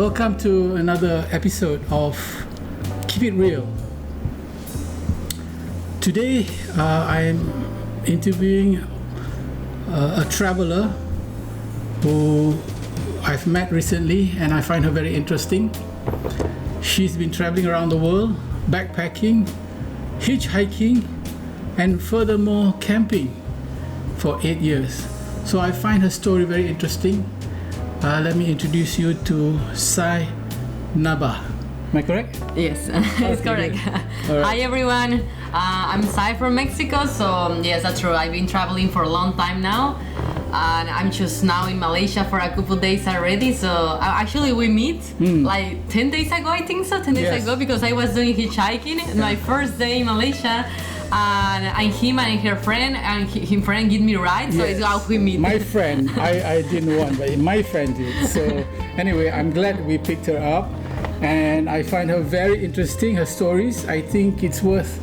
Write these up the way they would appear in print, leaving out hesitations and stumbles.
Welcome to another episode of Keep It Real. Today I'm interviewing a traveler who I've met recently and I find her very interesting. She's been traveling around the world, backpacking, hitchhiking, and furthermore camping for 8 years. So I find her story very interesting. Let me introduce you to Sai Naba. Am I correct? Yes, it's correct. Right. Hi everyone, I'm Sai from Mexico, so yes, that's true. I've been traveling for a long time now, and I'm just now in Malaysia for a couple days already. So actually we meet like 10 days ago, I think so, 10 days ago, because I was doing hitchhiking, my first day in Malaysia. And him and her friend and his friend give me rides, so it's how we meet. My friend, I didn't want, but my friend did. So anyway, I'm glad we picked her up, and I find her very interesting, her stories. I think it's worth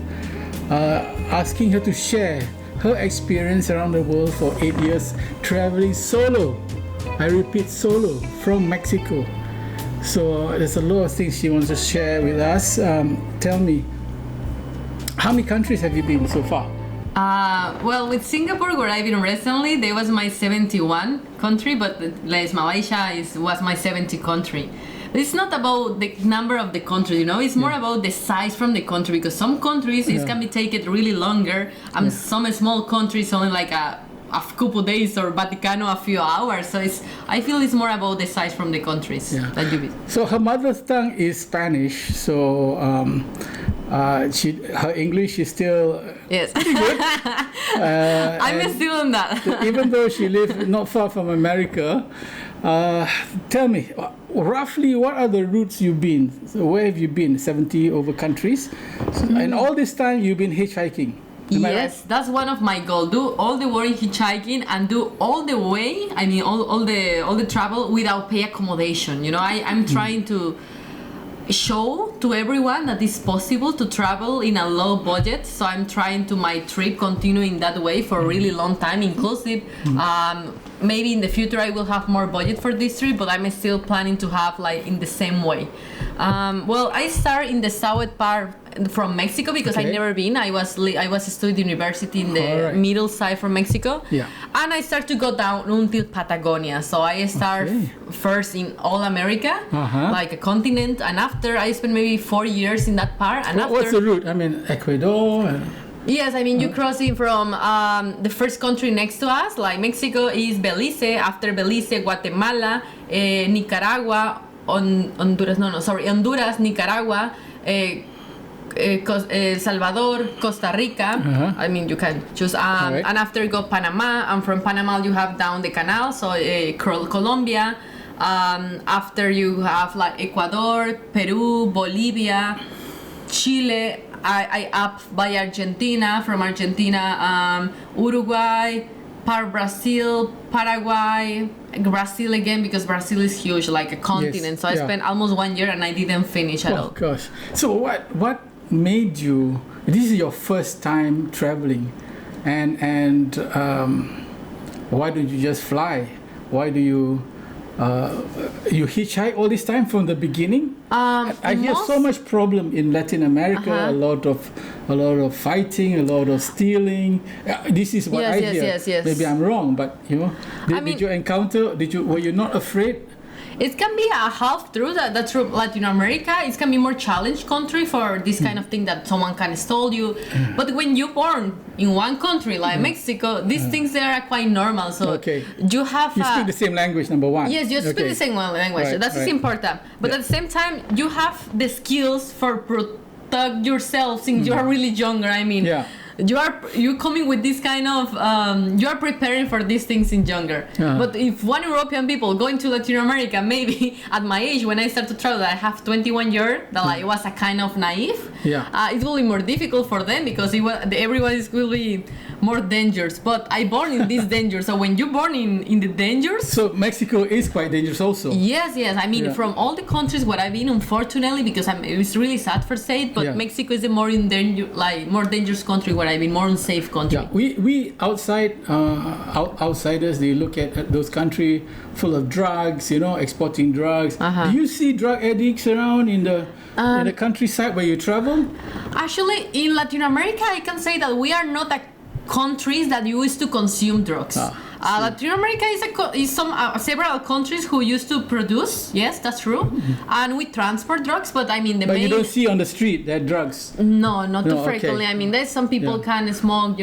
asking her to share her experience around the world for 8 years, traveling solo. I repeat, solo, from Mexico. So there's a lot of things she wants to share with us. Tell me, how many countries have you been so far? Well, with Singapore, where I've been recently, there was my 71 country, but Malaysia was my 70 country. But it's not about the number of the countries, you know, it's more about the size from the country, because some countries it can be taken really longer, and some small countries only like a couple days, or Vaticano a few hours. So I feel it's more about the size from the countries that you visit. So her mother tongue is Spanish, so her English is still pretty good. I'm still on that. Even though she lives not far from America, tell me, roughly what are the routes you've been? So where have you been? 70 over countries? And all this time you've been hitchhiking? Yes, that's one of my goals. Do all the work in hitchhiking and do all the way. I mean, all the travel without pay accommodation. You know, I'm trying to show to everyone that it's possible to travel in a low budget. So I'm trying to my trip continue in that way for a really long time, inclusive. Maybe in the future I will have more budget for this trip, but I'm still planning to have like in the same way. Well, I start in the south part from Mexico because I've never been. I was studying university in the middle side from Mexico, and I start to go down until Patagonia. So I start first in all America, like a continent, and after I spent maybe 4 years in that part. And what's the route? I mean, Ecuador. Yes, I mean you crossing from the first country next to us, like Mexico is Belize. After Belize, Guatemala, Nicaragua, Honduras, Nicaragua. El Salvador, Costa Rica. I mean, you can choose. And after go Panama, and from Panama you have down the canal, so Colombia. After you have like Ecuador, Peru, Bolivia, Chile. I up by Argentina. From Argentina, Uruguay, Brazil, Paraguay, Brazil again, because Brazil is huge, like a continent. So I spent almost 1 year and I didn't finish at all. Oh gosh! So what made you? This is your first time traveling, and why don't you just fly? Why do you hitchhike all this time from the beginning? I hear so much problem in Latin America. A lot of fighting, a lot of stealing. This is what I hear. Yes. Maybe I'm wrong, but you know, did you encounter? Were you not afraid? It can be a half true that true. Latin America, it can be more challenged country for this kind of thing that someone can steal you. But when you're born in one country like Mexico, these things there are quite normal. So you have you speak the same language, number one. Yes, you speak the same language. That is important. But at the same time, you have the skills for protect yourself since you are really younger. I mean. You coming with this kind of you are preparing for these things in younger. But if one European people going to Latin America, maybe at my age when I start to travel, I have 21 years, that like was a kind of naive. It will be more difficult for them because everyone will be more dangers. But I born in this danger. So when you born in the dangers. So Mexico is quite dangerous also. Yes. I mean, Yeah. from all the countries where I've been, unfortunately, because it's really sad for say it, but Yeah. Mexico is the more in danger, like more dangerous country where I've been, more unsafe country. Yeah, we outsiders, they look at those country full of drugs, exporting drugs. Uh-huh. Do you see drug addicts around in the countryside where you travel? Actually, in Latin America, I can say that we are not a countries that used to consume drugs. Latin America is several countries who used to produce. Yes, that's true, and we transport drugs. But I mean, But you don't see on the street that drugs. No, not too No, frequently. okay. I mean, there's some people can smoke,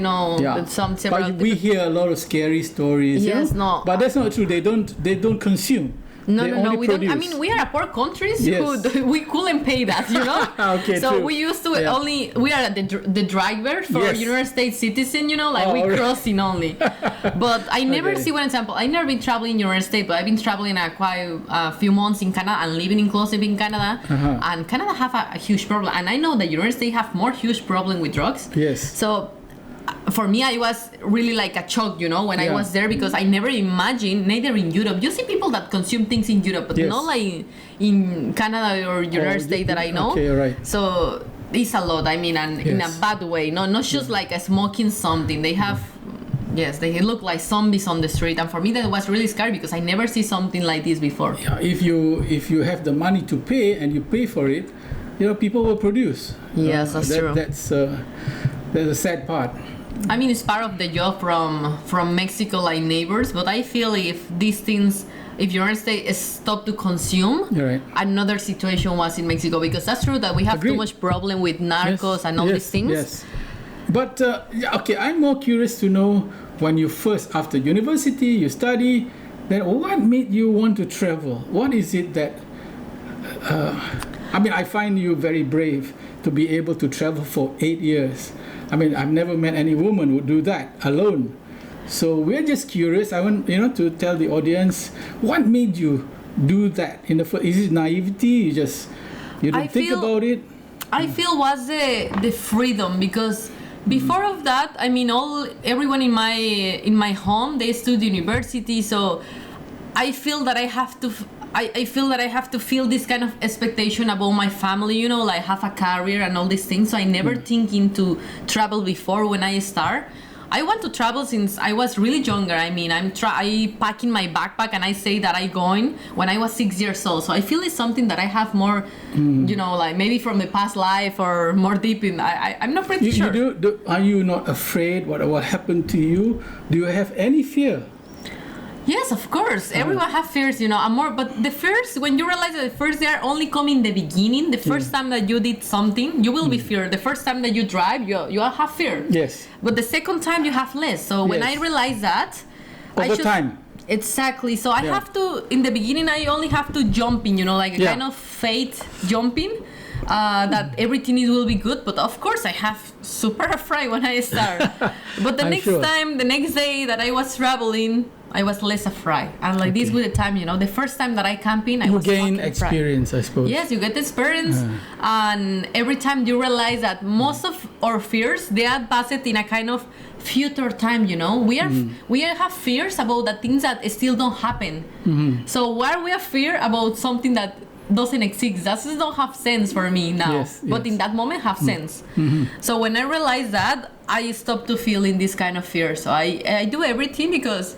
some several. But we hear a lot of scary stories. Yes, no. But that's not true. They don't consume. No, They no, only we don't. I produce. mean, we are a poor countries Yes. we couldn't pay that, Okay, so true. we used to Yeah. only, we are the driver for Yes. United States citizen, we alright. crossing only. But I never Okay. see one example. I never been traveling in United States, but I've been traveling quite a few months in Canada and living in close in Canada. Uh-huh. And Canada have a huge problem. And I know that United States have more huge problem with drugs. Yes. So for me, I was really like a shock, when I Yeah. was there, because I never imagined, neither in Europe. You see people that consume things in Europe, but Yes. not like in Canada or United States that I know. Okay, right. So it's a lot. I mean, and in a Yes. bad way. Not just like a smoking something. They have. Yes, they look like zombies on the street, and for me that was really scary because I never see something like this before. Yeah, if you have the money to pay and you pay for it, people will produce. Yes, that's true. That's the sad part. I mean, it's part of the job from Mexico, like neighbors. But I feel if these things, if United States stop to consume, Right. another situation was in Mexico, because that's true that we have Agreed. too much problem with narcos and all yes, these things. Yes. But okay, I'm more curious to know when you first, after university, you study, then what made you want to travel? What is it that? I find you very brave to be able to travel for 8 years. I've never met any woman who would do that alone. So we're just curious. I want to tell the audience what made you do that in the first. Is it naivety? You don't think about it? I feel was the freedom, because before of that, everyone in my home, they study university, so I feel that I have to. I feel that I have to feel this kind of expectation about my family, like have a career and all these things. So I never thinking to travel before when I start. I want to travel since I was really younger. I packing my backpack and I say that I going when I was 6 years old. So I feel it's something that I have more, like maybe from the past life or more deep in. I'm not pretty sure. Are you not afraid what happened to you? Do you have any fear? Yes, of course. Everyone have fears, but the fears, when you realize that the fears, they are only coming in the beginning. The first time that you did something, you will be feared. The first time that you drive, you have fear. Yes. But the second time, you have less. So when I realized that, Over time. Exactly. So I have to, in the beginning, I only have to jumping, like a kind of faith jumping. That everything will be good, but of course I have super afraid when I start. But the next day that I was traveling, I was less afraid. And like this with the time, the first time that I camping, I was gain experience, I suppose. Yes, you get experience, and every time you realize that most of our fears, they are based in a kind of future time. We have fears about the things that still don't happen. So why we have fear about something that doesn't exist? That just don't have sense for me now. Yes, but in that moment have sense. So when I realized that, I stopped to feeling this kind of fear. So I do everything because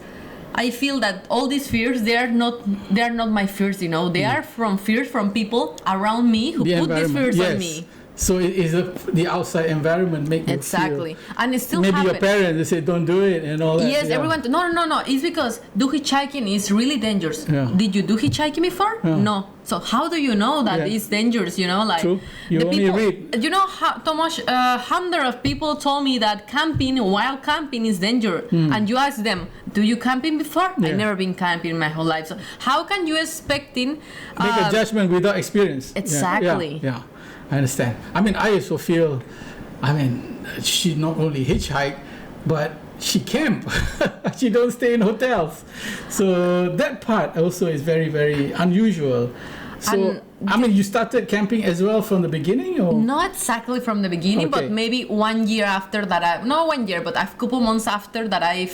I feel that all these fears, they are not my fears, They are from fears from people around me who put these fears on me. So it is the outside environment make you exactly, and it still maybe happen. your parents, they say don't do it and all that. Yes, everyone. No. It's because hitchhiking is really dangerous. Yeah. Did you do hitchhiking before? No. So how do you know that it's dangerous? Like True. You the only people. read. How Tomas, hundred of people told me that wild camping is dangerous. And you ask them, do you camping before? Yeah. I've never been camping my whole life. So how can you expecting Make a judgment without experience? Exactly. Yeah. I understand. I also feel, she not only hitchhike, but she camp. She don't stay in hotels. So that part also is very, very unusual. So, I mean, you started camping as well from the beginning, or? Not exactly from the beginning, Okay. but maybe 1 year after that. Not 1 year, but a couple months after that I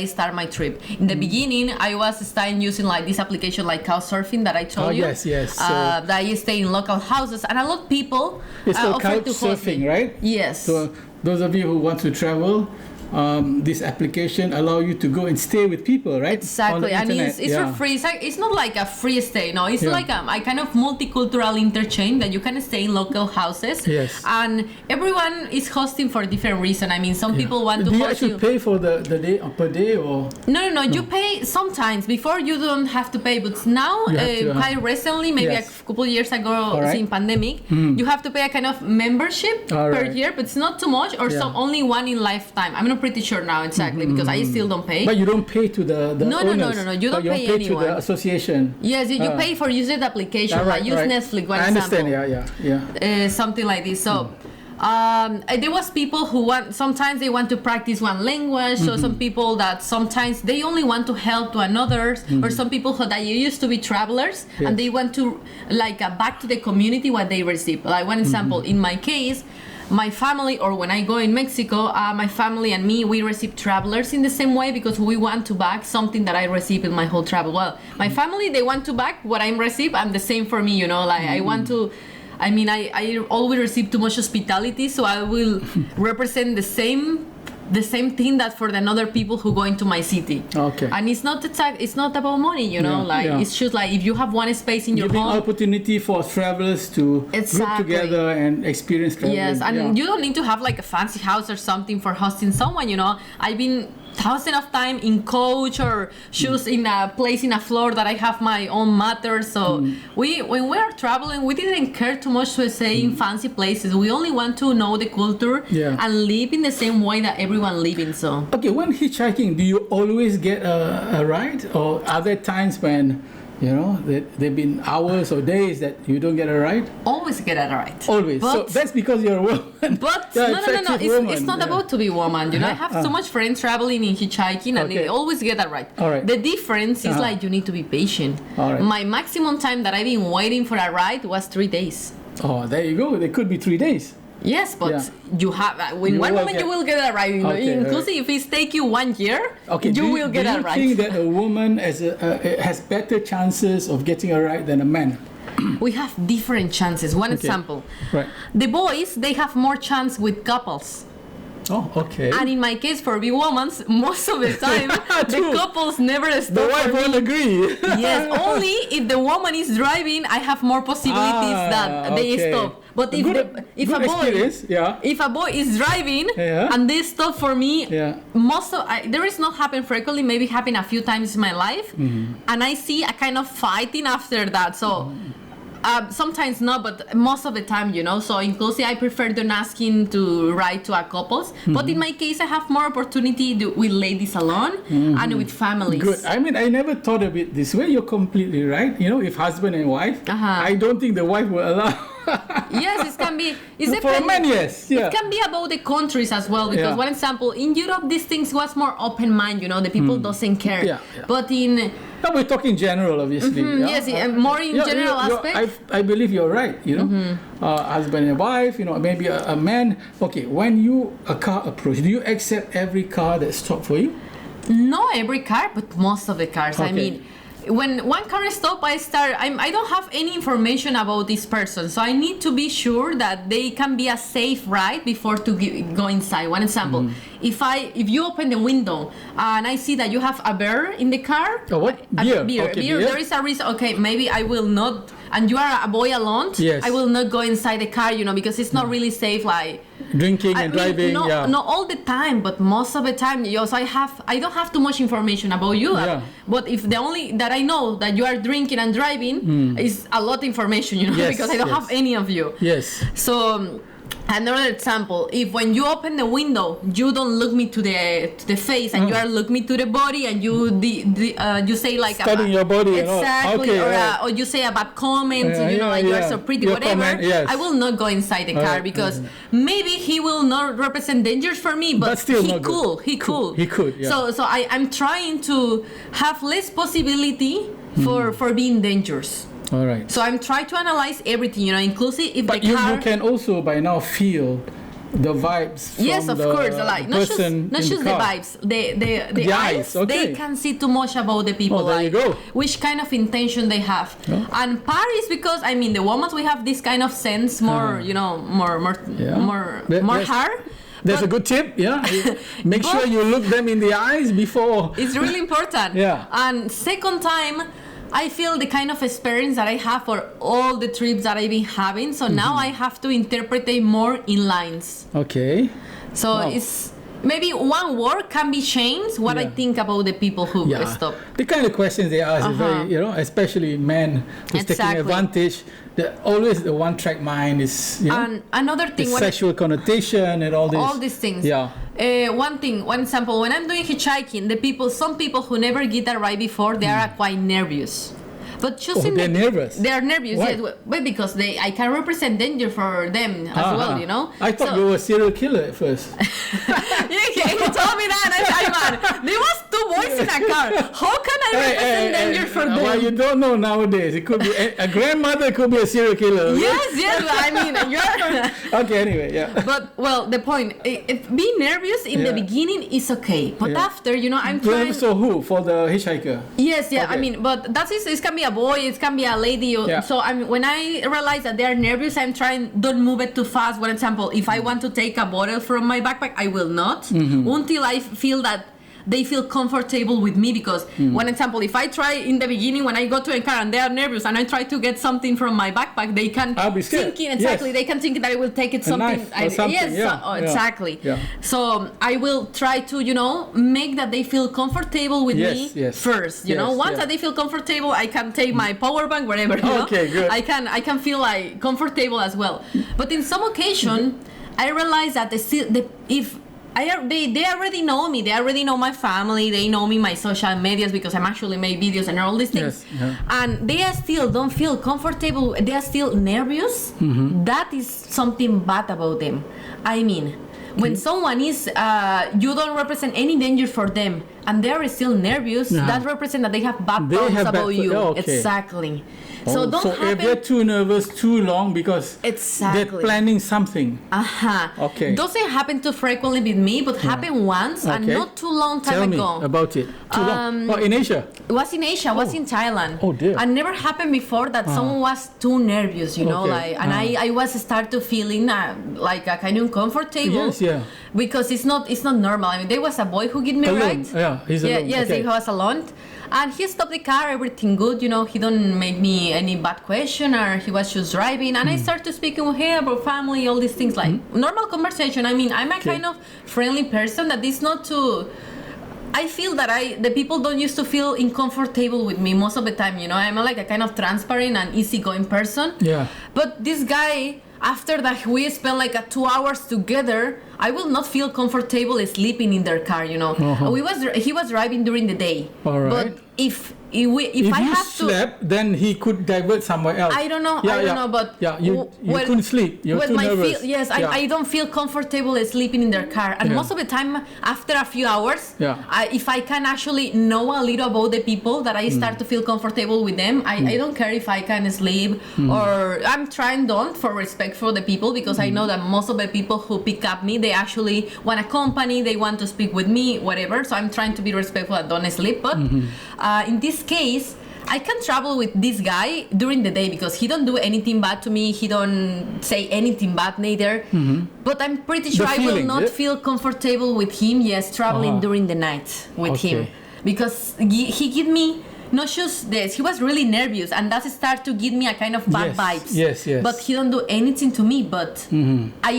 start my trip. In the beginning, I was starting using like this application like Couchsurfing that I told you. Yes. So That I stay in local houses, and a lot of people it's called offer to host Couchsurfing, me. right? Yes. So those of you who want to travel, this application allow you to go and stay with people, right? Exactly, On the and internet. it's for free. It's not like a free stay. No, it's like a kind of multicultural interchange that you can stay in local houses. Yes. And everyone is hosting for different reason. I mean, some people want to Do you host actually pay for the day per day, or? No. You pay sometimes. Before you don't have to pay, but now You have to, quite recently, maybe Yes. a couple years ago, right. in pandemic, you have to pay a kind of membership All per right. year, but it's not too much, or some only one in lifetime. I'm not pretty sure now exactly because I still don't pay. But you don't pay to the No. owners. You don't but pay to anyone. the association. Yes, you pay for using the application. Right, Like use right. Netflix, one I understand. example. Yeah. Something like this. So there was people who sometimes they want to practice one language. So some people that sometimes they only want to help to another, or some people that used to be travelers and they want to like back to the community what they receive. Like one example, in my case, my family, or when I go in Mexico, my family and me, we receive travelers in the same way because we want to back something that I receive in my whole travel. Well, my family, they want to back what I receive, and the same for me, you know, like I want to, I mean, I always receive too much hospitality, so I will represent the same thing that for the other people who go into my city. Okay. And it's not about money, you know, it's just like if you have one space in your Giving home. opportunity for travelers to group together and experience traveling. Yes, and you don't need to have like a fancy house or something for hosting someone, you know. I've been thousands of time in coach or shoes in a place in a floor that I have my own matter. So when we are traveling, we didn't care too much to stay in fancy places. We only want to know the culture and live in the same way that everyone living. So okay, when hitchhiking, do you always get a ride, or are there times when there've been hours or days that you don't get a ride? Always get a ride. Always. But, so that's because you're a woman. But no. It's not about to be woman. You know, I have so much friends traveling in hitchhiking, and they always get a ride. All right. The difference is like you need to be patient. All right. My maximum time that I've been waiting for a ride was 3 days. Oh, there you go. It could be 3 days. Yes, but you have in one moment you will get a ride. Inclusive if it take you 1 year, you will get a ride. Do you think that a woman has better chances of getting a ride than a man? We have different chances. One example. Right. The boys, they have more chance with couples. Oh, okay. And in my case, for we women, most of the time, the couples never stop. The wife won't agree. Yes, only if the woman is driving, I have more possibilities that they stop. But if a boy is driving and they stop for me, there is not happen frequently. Maybe happen a few times in my life, and I see a kind of fighting after that. So. Sometimes not, but most of the time, you know. So inclusive, I prefer than asking to ride to a couples. But in my case, I have more opportunity with ladies alone and with families. Good. I mean, I never thought of it this way. You're completely right. You know, if husband and wife, I don't think the wife will allow. Yes, it can be. It's for a man, yes. Yeah. It can be about the countries as well. Because one example, in Europe, these things was more open mind. You know, the people doesn't care. Yeah. But in no, we're talking general, obviously. Yes, more in general aspect. I believe you're right. You know, husband and wife. You know, maybe a man. Okay, when a car approach, do you accept every car that stops for you? Not every car, but most of the cars. Okay. I mean, when one car stops, I don't have any information about this person, so I need to be sure that they can be a safe ride before to go inside. One example, if you open the window and I see that you have a beer in the car, what? Beer. Beer. There is a reason. Okay, maybe I will not. And you are a boy alone. Yes. I will not go inside the car, you know, because it's not really safe. Like drinking and driving. Not all the time, but most of the time. So I don't have too much information about you. But if the only that I know that you are drinking and driving is a lot of information, you know, because I don't have any of you. Yes. So. Another example, if when you open the window, you don't look me to the face, and you are look me to the body, and you say like studying your body, exactly, or you say a bad comment, you know, like you are so pretty, whatever. Yes. I will not go inside the car because maybe he will not represent dangers for me, but still he could. He could. Yeah. So I'm trying to have less possibility for being dangerous. All right. So I'm trying to analyze everything, you know, inclusive if But the car. you can also by now feel the vibes from Yes, of the course. Like not just person not in just the the car. vibes, the eyes. Okay. They can see too much about the people. Oh, there you like go. which kind of intention they have. Yeah. And Paris, because I mean, the women we have this kind of sense more, you know, more There's- hard. There's But a good tip, yeah. Make sure you look them in the eyes before. it's really important. Yeah. And second time, I feel the kind of experience that I have for all the trips that I've been having. So now I have to interpret it more in lines. Okay. So Wow. it's maybe one word can be changed what I Yeah. think about the people who stop. The kind of questions they ask is very, you know, especially men who's taking Exactly. advantage. Always the one-track mind is, you know, And another the thing, sexual connotation and all this. all these things. Yeah. One example, when I'm doing hitchhiking, some people who never get that ride before, they are quite nervous. But choosing they're nervous? They are nervous, Why? yes, but because I can represent danger for them as well, you know. I thought So- you were a serial killer at first. he told me that. I said, man, there was two boys in a car. How can I represent danger for them? Well, you don't know nowadays. It could be a grandmother could be a serial killer. Yes, I mean, you're. Okay, anyway, yeah. But well, the point, being nervous in the Yeah. beginning is okay, but Yeah. after, you know, I'm trying. So who? For the hitchhiker? Yes, yeah. I Okay. mean, but that is, it can be a boy, it can be a lady. Yeah. So I mean, when I realize that they are nervous, I'm trying don't move it too fast. For example, if I want to take a bottle from my backpack, I will not until I feel that they feel comfortable with me. Because one example, if I try in the beginning when I go to a car and they are nervous and I try to get something from my backpack, they can I'll be scared. thinking exactly. Yes. They can think that I will take it something. knife or something, Yes, yeah, oh, yeah, exactly. yeah. So I will try to, you know, make that they feel comfortable with Yes, me yes. first. You know, Yes, once yeah. that they feel comfortable, I can take my power bank wherever. You know? Okay, good. I can feel like comfortable as well. But in some occasion, I realize that they already know me. They already know my family. They know me, my social medias, because I'm actually make videos and all these things. Yes, yeah. And they still don't feel comfortable. They are still nervous. That is something bad about them. I mean, when someone is, you don't represent any danger for them, and they are still nervous, that represents that they have bad They thoughts have bad about you. thought- okay. Exactly. So don't so if they're happen. too nervous too long because Exactly. they're planning something. Okay. Doesn't happen too frequently with me, but happened once and Okay. not too long time Tell me ago. about it. Too long. Oh, in Asia. It was in Asia, was in Thailand. Oh, dear. And never happened before that someone was too nervous, you know, Okay. like, and I was start to feeling like a kind of uncomfortable. Yes, yeah. Because it's not normal. I mean, there was a boy who gave me a Alone. ride. Yeah, he's alone. Yes, Okay. he was alone. And he stopped the car, everything good, you know, he don't make me any bad question, or he was just driving. And I started speaking with him about family, all these things, like normal conversation. I mean, I'm a kind of friendly person that is not too... I feel that the people don't used to feel uncomfortable with me most of the time, you know. I'm like a kind of transparent and easygoing person. Yeah. But this guy, after that we spent like 2 hours together, I will not feel comfortable sleeping in their car, you know. He was driving during the day. All right. But if I If you have slept, then he could divert somewhere else. I don't know, but you couldn't sleep. You're too nervous. I don't feel comfortable sleeping in their car, and most of the time, after a few hours, if I can actually know a little about the people, that I start to feel comfortable with them. I don't care if I can sleep or I'm trying for respect for the people, because I know that most of the people who pick up me, they actually want a company, they want to speak with me, whatever. So I'm trying to be respectful and don't sleep. But in this case, I can travel with this guy during the day because he don't do anything bad to me. He don't say anything bad neither. But I'm pretty sure I will not feel comfortable with him. Yes, traveling during the night with him, because he give me not just this. He was really nervous, and that start to give me a kind of bad vibes. Yes. But he don't do anything to me. But I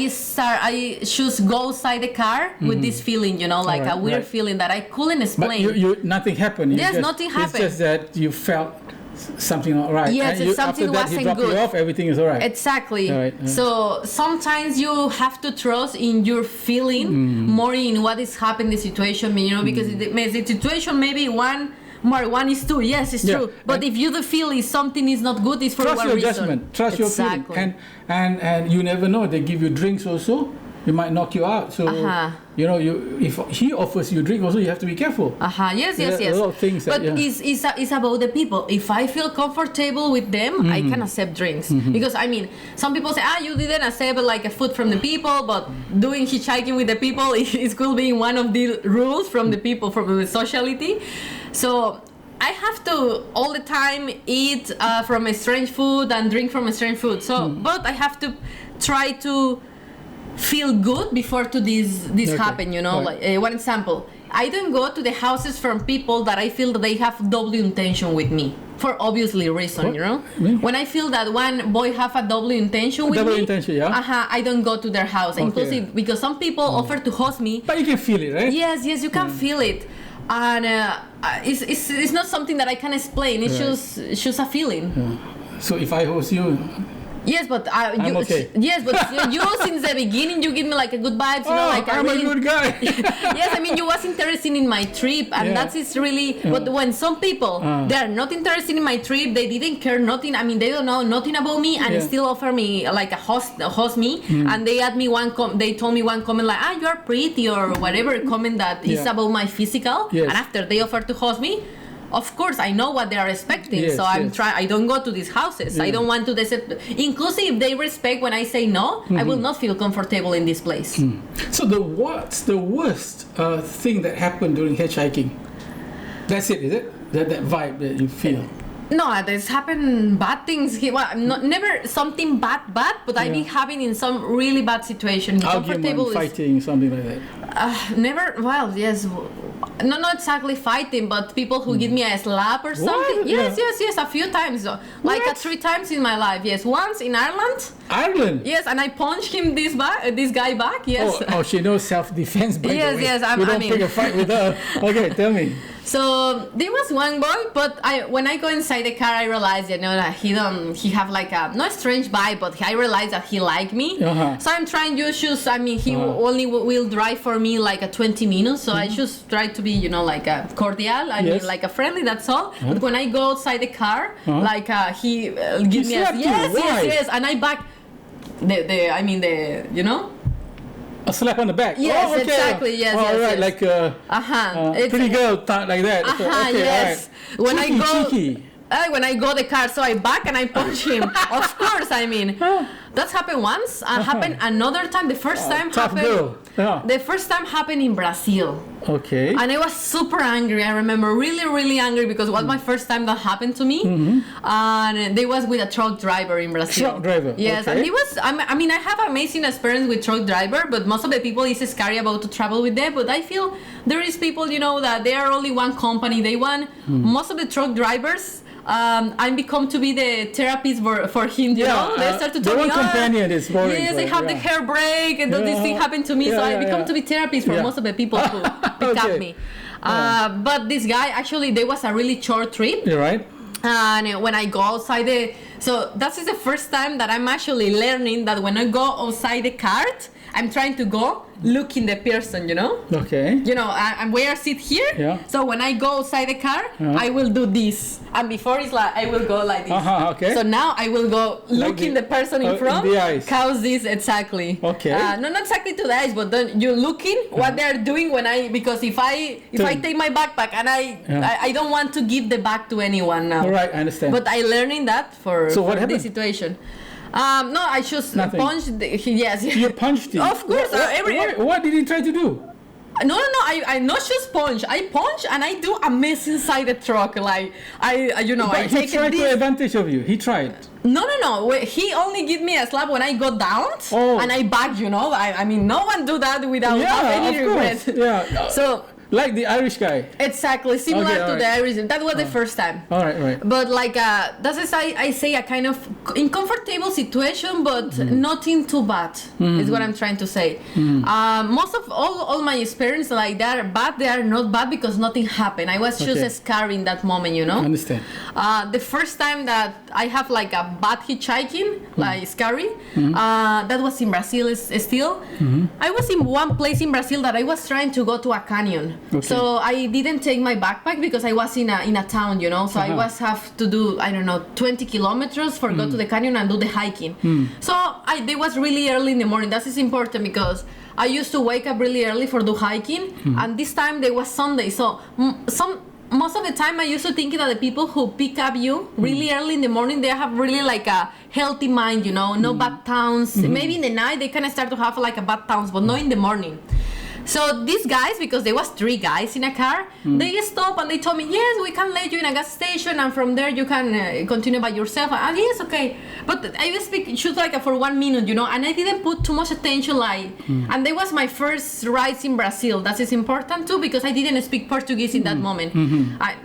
just go outside the car with this feeling, you know, like a weird feeling that I couldn't explain. But nothing happened. Nothing happened. It's just that you felt something not right. Yes, and something after that, wasn't he dropped good. you off, everything is all right. Exactly. All right. So sometimes you have to trust in your feeling more in what is happening in the situation, you know, because the situation maybe one more one is two. Yes, it's true. But if you feel something is not good, it's for trust one your reason. judgment. Trust your feeling. And you never know. They give you drinks also. He might knock you out. So you know, if he offers you a drink, also you have to be careful. Yes. A lot of things. But it's about the people. If I feel comfortable with them, I can accept drinks. Because I mean, some people say, you didn't accept like a food from the people, but doing hitchhiking with the people is could be one of the rules from the people, from the sociality. So I have to all the time eat from a strange food and drink from a strange food. So, but I have to try to feel good before to this happen, you know. Right. Like one example, I don't go to the houses from people that I feel that they have double intention with me for obviously reason, you know. When I feel that one boy have a double intention with me, I don't go to their house, inclusive because some people offer to host me. But you can feel it, right? Yes, you can feel it, and it's not something that I can explain. It's just a feeling. Yeah. So if I host you. Yes, but I'm okay. Yes, but you since the beginning you give me like a good vibes, you know, like I'm a good guy. Yes, I mean you was interested in my trip, and that is really. But when some people they are not interested in my trip, they didn't care nothing. I mean they don't know nothing about me, and still offer me like a host me, and they had me they told me one comment like you are pretty or whatever comment that is about my physical, and after they offer to host me. Of course, I know what they are expecting, so I don't go to these houses. I don't want to inclusive if they respect when I say no, I will not feel comfortable in this place. So what's the worst thing that happened during hitchhiking? That's it, is it? That vibe that you feel? No, there's happened bad things. Never something bad, but I've been having in some really bad situation. Argument, fighting, something like that. Never. Well, yes. No, not exactly fighting, but people who give me a slap or something. What? Yes, a few times. Like 3 times in my life. Yes, once in Ireland. Ireland? Yes, and I punched him this guy back. Yes. Oh, she knows self-defense. By the way. Yes. You don't pick a fight with her. Okay, tell me. So there was one boy, but when I go inside the car, I realized, you know, that he have like a not strange vibe, but I realized that he liked me. So I'm trying to choose. I mean, he only will drive for me like a 20 minutes, so I just try to be, you know, like a cordial. I mean, like a friendly. That's all. But when I go outside the car, like he give me a yes, and I back the you know. A slap on the back. Yes, exactly. Yes, right, like pretty girl like that. Yes. Right. When cheeky. When I go the car, so I back and I punch him. Of course, I mean that's happened once. Happened another time. The first time tough happened. Girl. Yeah. The first time happened in Brazil. Okay. And I was super angry. I remember really angry because it was my first time that happened to me. And they was with a truck driver in Brazil. Truck driver. Yes, and he was. I mean, I have amazing experience with truck driver, but most of the people is scary about to travel with them. But I feel there is people, you know, that they are only one company. They want most of the truck drivers. I become to be the therapist for him, you know. They start to tell me, companion is boring. Yes, I have the hair break, and this thing happened to me, so I become to be therapist for most of the people who pick up me. But this guy, actually, there was a really short trip. You're right. And when I go outside so that is the first time that I'm actually learning that when I go outside the cart, I'm trying to go look in the person, you know. Okay. You know, I'm where I sit here. Yeah. So when I go outside the car, I will do this, and before it's like I will go like this. Okay. So now I will go look in the person in front. In the eyes. Cause this exactly. Okay. No, not exactly to the eyes, but then you're looking what they are doing because if I take my backpack and I don't want to give the bag to anyone now. All right, I understand. But I learning that for what happened? this situation. No, I just punched. Yes. You punched him. Of course. What did he try to do? No. I not just punch. I punch and I do a mess inside the truck. Like I take he tried this. to advantage of you. He tried. No. He only give me a slap when I go down and I back. You know. I mean, no one do that without any regret. Yeah. So. Like the Irish guy. Exactly, similar to the Irish. That was the first time. All right. But like that's as I say a kind of uncomfortable situation, but nothing too bad is what I'm trying to say. Most of all my experience like that are bad. They are not bad because nothing happened. I was just scared in that moment, you know. I understand. The first time that I have like a bad hitchhiking, like scary, that was in Brazil still. I was in one place in Brazil that I was trying to go to a canyon. Okay. So I didn't take my backpack because I was in a town, you know. So I was have to do, I don't know, 20 kilometers for go to the canyon and do the hiking. So they was really early in the morning. That is important because I used to wake up really early for do hiking, and this time there was Sunday. So most of the time I used to think that the people who pick up you really early in the morning, they have really like a healthy mind, you know, no bad towns. Maybe in the night they kind of start to have like a bad towns, but not in the morning. So these guys, because there was 3 guys in a car, they stopped and they told me, yes, we can let you in a gas station, and from there you can continue by yourself. And yes, okay. But I was speaking just like for 1 minute, you know, and I didn't put too much attention, like, and that was my first rides in Brazil. That is important too, because I didn't speak Portuguese in that moment.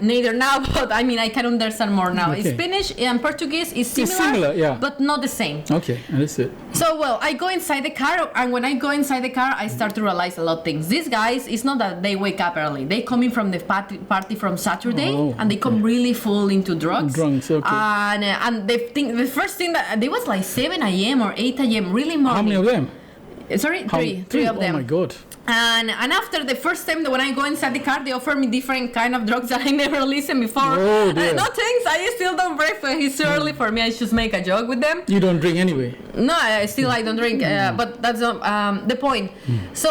Neither now, but I mean, I can understand more now. Okay. Spanish and Portuguese is similar, It's similar, yeah, but not the same. Okay, understood. So, well, I go inside the car, and when I go inside the car, I start to realize a lot of things. These guys, it's not that they wake up early. They come in from the party from Saturday, and they come really full into drugs. Drunks, okay. And they think the first thing that they was like 7 a.m. or 8 a.m. really morning. How many of them? Sorry, three of them. Oh my God. And after the first time that when I go inside the car, they offer me different kind of drugs that I never listened before. Oh, dear. No thanks, I still don't breakfast. It's too early for me. I just make a joke with them. You don't drink anyway? No, I don't drink, but that's not the point. So,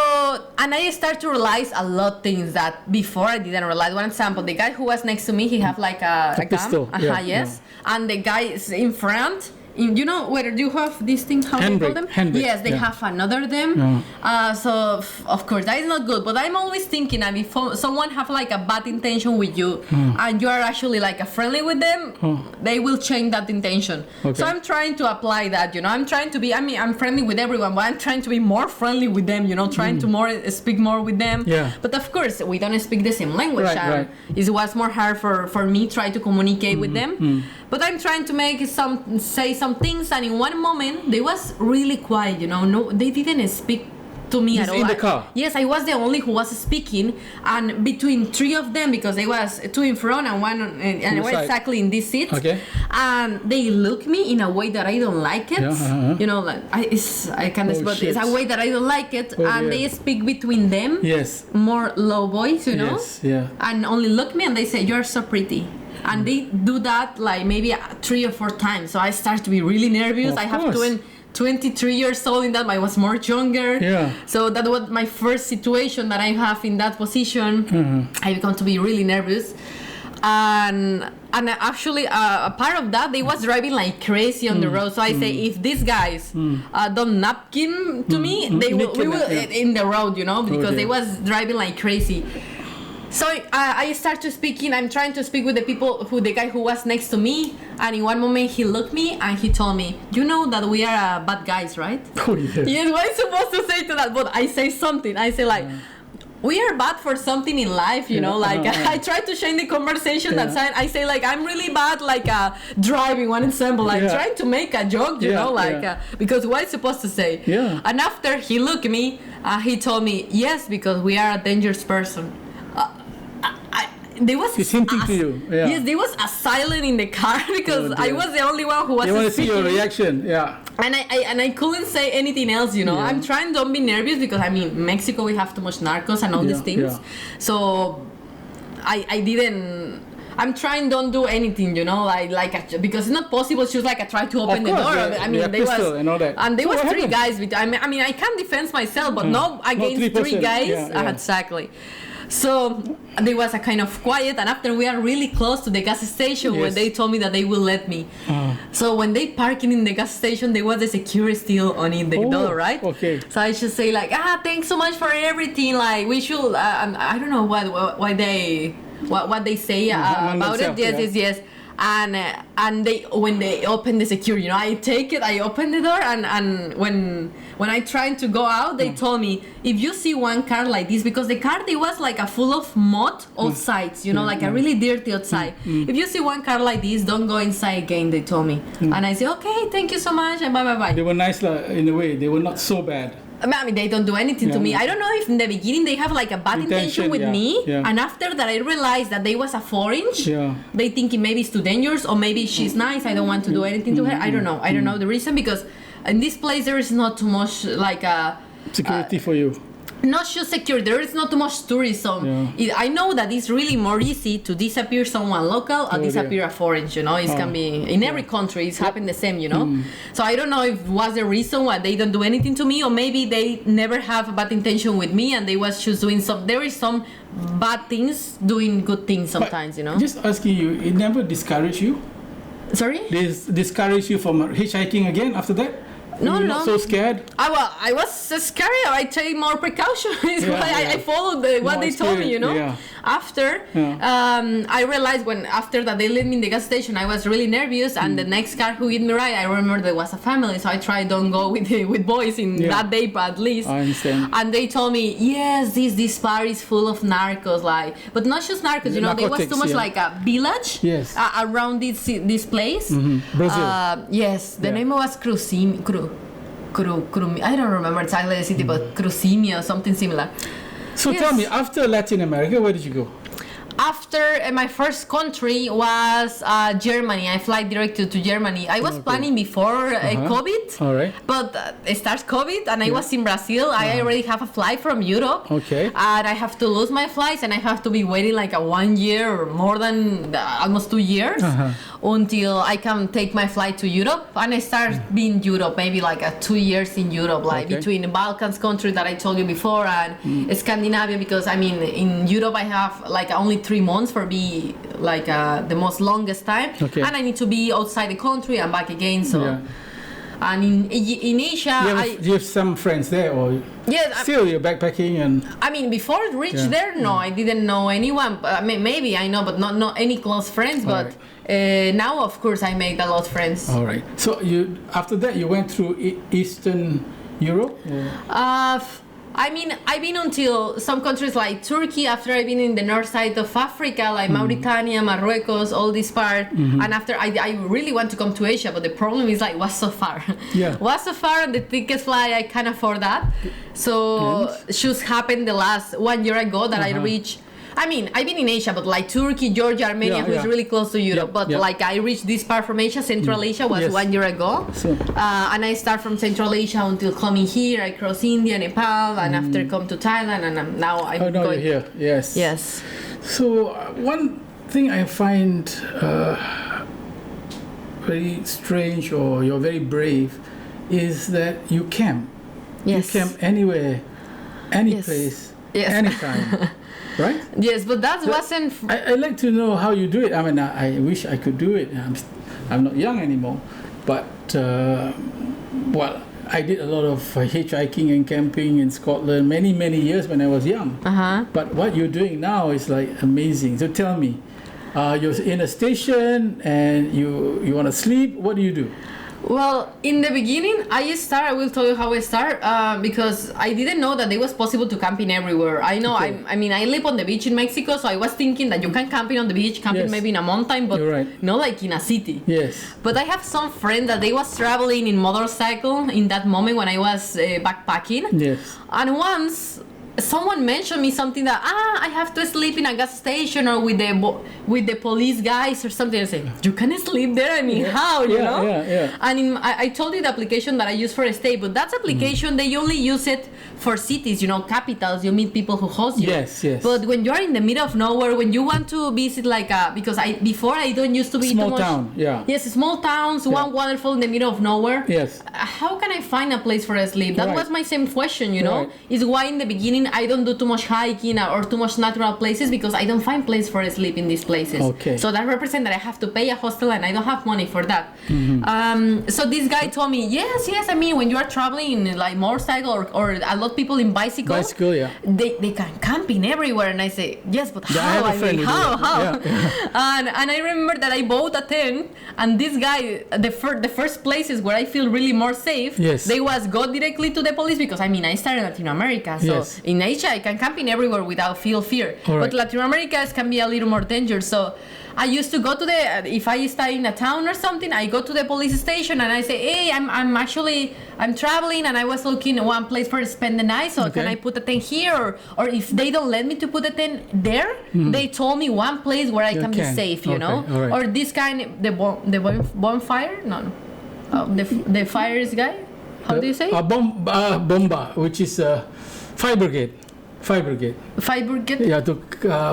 and I start to realize a lot of things that before I didn't realize. One example, the guy who was next to me, he have like a gun. Pistol. Yes. And the guy is in front. You know whether you have this thing, how handbrake, they call them? handbrake, Yes, they have another them. So of course that is not good. But I'm always thinking that if someone have like a bad intention with you, and you are actually like a friendly with them, they will change that intention. Okay. So I'm trying to apply that. You know, I'm trying to be. I mean, I'm friendly with everyone, but I'm trying to be more friendly with them. You know, trying to speak more with them. Yeah. But of course, we don't speak the same language. Right. It was more hard for me try to communicate with them. But I'm trying to say some things, and in one moment they was really quiet, you know. No, they didn't speak to me at all. In the car? Yes, I was the only who was speaking, and between 3 of them, because they was 2 in front and 1 and I was exactly in this seat. Okay. And they look me in a way that I don't like it. Yeah, You know, like I can't but it's a way that I don't like it, and they speak between them. Yes. More low voice, you know. Yes. Yeah. And only look me and they say, "You're so pretty." And they do that like maybe 3 or 4 times. So I start to be really nervous. Of I have course. 23 years old in that. I was more younger. Yeah. So that was my first situation that I have in that position. I become to be really nervous. And actually a part of that, they was driving like crazy on the road. So I say, if these guys don't napkin to me, we will in the road, you know, because they was driving like crazy. So I start to speaking. I'm trying to speak with the guy who was next to me, and in one moment he looked me and he told me, "You know that we are bad guys, right?" Oh, yeah. Yes, what am I supposed to say to that? But I say something. I say like, "We are bad for something in life, you know." Like I try to change the conversation. That side, I say like, "I'm really bad, like driving." One example, like trying to make a joke, you know, like because what I supposed to say. Yeah. And after he looked at me, he told me, "Yes, because we are a dangerous person." There was He's hinting to you. Yeah. Yes, there was a silence in the car because I was the only one who was You want to see speaking. your reaction, yeah. And I couldn't say anything else, you know. Yeah. I'm trying don't be nervous because I mean Mexico we have too much narcos and all these things. Yeah. So I didn't. I'm trying don't do anything, you know, because it's not possible. She was like I tried to open the door. I mean, there was and all that. And there So was what 3 happened? guys. I mean, I can defend myself, but not against 3 guys. Yeah. Exactly. So there was a kind of quiet, and after we are really close to the gas station where they told me that they will let me. So when they parking in the gas station, there was a security still on in the door, right? Okay. So I should say like, thanks so much for everything. Like we should, I don't know what they say about it. Yes. And they when they open the security, you know, I open the door, and when I tried to go out, they told me, if you see one car like this, because the car they was like a full of mud outside, you know, like a really dirty outside. If you see one car like this, don't go inside again, they told me. And I said, okay, thank you so much, and bye. They were nice in a way. They were not so bad. I mean, they don't do anything to me. I don't know if in the beginning they have like a bad intention with me, and after that I realized that they was a foreign. They thinking maybe it's too dangerous, or maybe she's nice. I don't want to do anything to her. I don't know. I don't know the reason, because in this place there is not too much like a security for you. not just secure. There is not too much tourism. I know that it's really more easy to disappear someone local or disappear a foreign. You know, it can be in every country. It's happened the same. You know, so I don't know if was the reason why they don't do anything to me, or maybe they never have a bad intention with me, and they was just doing some. There is some bad things doing good things sometimes. You know. Just asking you, it never discouraged you? Sorry. Discouraged you from hitchhiking again after that? No, You're no. not so scared? I was scary. I take more precautions. I followed what they told me, you know. Yeah. After, I realized after that they let me in the gas station, I was really nervous. And the next car who hit me right, I remember there was a family, so I tried don't go with boys in that day, but at least. I understand. And they told me, yes, this bar is full of narcos, but not just narcos. You know, there was too much like a village around this place. Brazil. Yes, the name was I don't remember exactly the city, but Crucimia or something similar. So tell me, after Latin America, where did you go? After my first country was Germany. I fly direct to Germany. I was planning before COVID, All right. but it starts COVID and I was in Brazil. I already have a flight from Europe. Okay. And I have to lose my flights and I have to be waiting like a 1 year or more than almost 2 years until I can take my flight to Europe. And I start being Europe, maybe like 2 years in Europe, like between the Balkans countries that I told you before and Scandinavia, because I mean in Europe I have like only 3 months for be like the most longest time, and I need to be outside the country and back again. So, and in Asia, you have some friends there, or still you're backpacking and. I mean, before I reached there, no, I didn't know anyone. I mean, maybe I know, but not any close friends. But now, of course, I made a lot of friends. All right. So after that you went through Eastern Europe. I mean, I've been until some countries like Turkey. After I've been in the north side of Africa, like Mauritania, Morocco, all this part. And after I really want to come to Asia, but the problem is like was so far. Was so far, and the tickets fly I can't afford that. So just happened the last 1 year ago that I reached. I mean, I've been in Asia, but like Turkey, Georgia, Armenia, who is really close to Europe. But like I reached this part from Asia, Central Asia was 1 year ago. And I start from Central Asia until coming here. I cross India, Nepal, and after come to Thailand, and now I'm going. You're here. Yes. Yes. So one thing I find very strange, or you're very brave, is that you camp. Yes. You camp anywhere, any place, anytime. Right? Yes, but that wasn't. I'd like to know how you do it. I mean, I wish I could do it. I'm not young anymore, but I did a lot of hitchhiking and camping in Scotland many years when I was young. But what you're doing now is like amazing. So tell me, you're in a station and you want to sleep. What do you do? Well, in the beginning, I will tell you how I start, because I didn't know that it was possible to camping everywhere. I know, I mean, I live on the beach in Mexico, so I was thinking that you can camping on the beach, camping maybe in a mountain, but not like in a city. Yes. But I have some friends that they was traveling in motorcycle in that moment when I was backpacking. Yes. And once someone mentioned me something that I have to sleep in a gas station or with the police guys or something. I say, you can sleep there? I mean, how, you know? And I told you the application that I use for a stay, but that application, they only use it for cities, you know, capitals. You meet people who host you. Yes. But when you're in the middle of nowhere, when you want to visit like because before I don't used to be small too much, town, yes, small towns, one waterfall in the middle of nowhere. Yes. How can I find a place for a sleep? That was my same question, you know. Is why in the beginning I don't do too much hiking or too much natural places, because I don't find place for a sleep in these places. So that represents that I have to pay a hostel and I don't have money for that. So this guy told me, yes, I mean, when you are traveling in like motorcycle or a lot of people in bicycle, they can camping everywhere. And I say, yes, but how? I mean, how? And I remember that I bought a tent, and this guy, the first places where I feel really more safe, they was go directly to the police, because I mean, I started in Latin America, so in Asia I can camping everywhere without fear. But Latin America can be a little more dangerous. So I used to go to if I stay in a town or something, I go to the police station and I say, hey, I'm traveling and I was looking at one place for spend the night, so can I put a tent here? Or if they don't let me to put a tent there, they told me one place where I can be safe, you know? Or this kind, the bonfire? No. The fires guy? How do you say? Bomba, which is Fire brigade. Fire brigade. Fire brigade. Yeah, to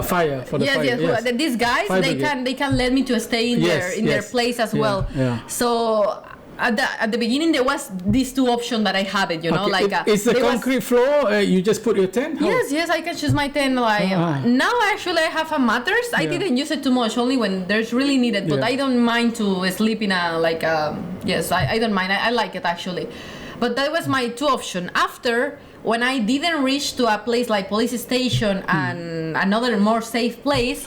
fire for the fire. Yes. These guys, Fire they brigade. can let me to stay in their place as well. Yeah. So at the beginning there was these two options that I had it, Okay. like it's a there was- concrete floor. You just put your tent. How? Yes, I can choose my tent. Like now, actually, I have a mattress. I didn't use it too much, only when there's really needed. But Yeah. I don't mind to sleep in a yes, I don't mind. I like it actually. But that was my two option. After, when I didn't reach to a place like police station and another more safe place,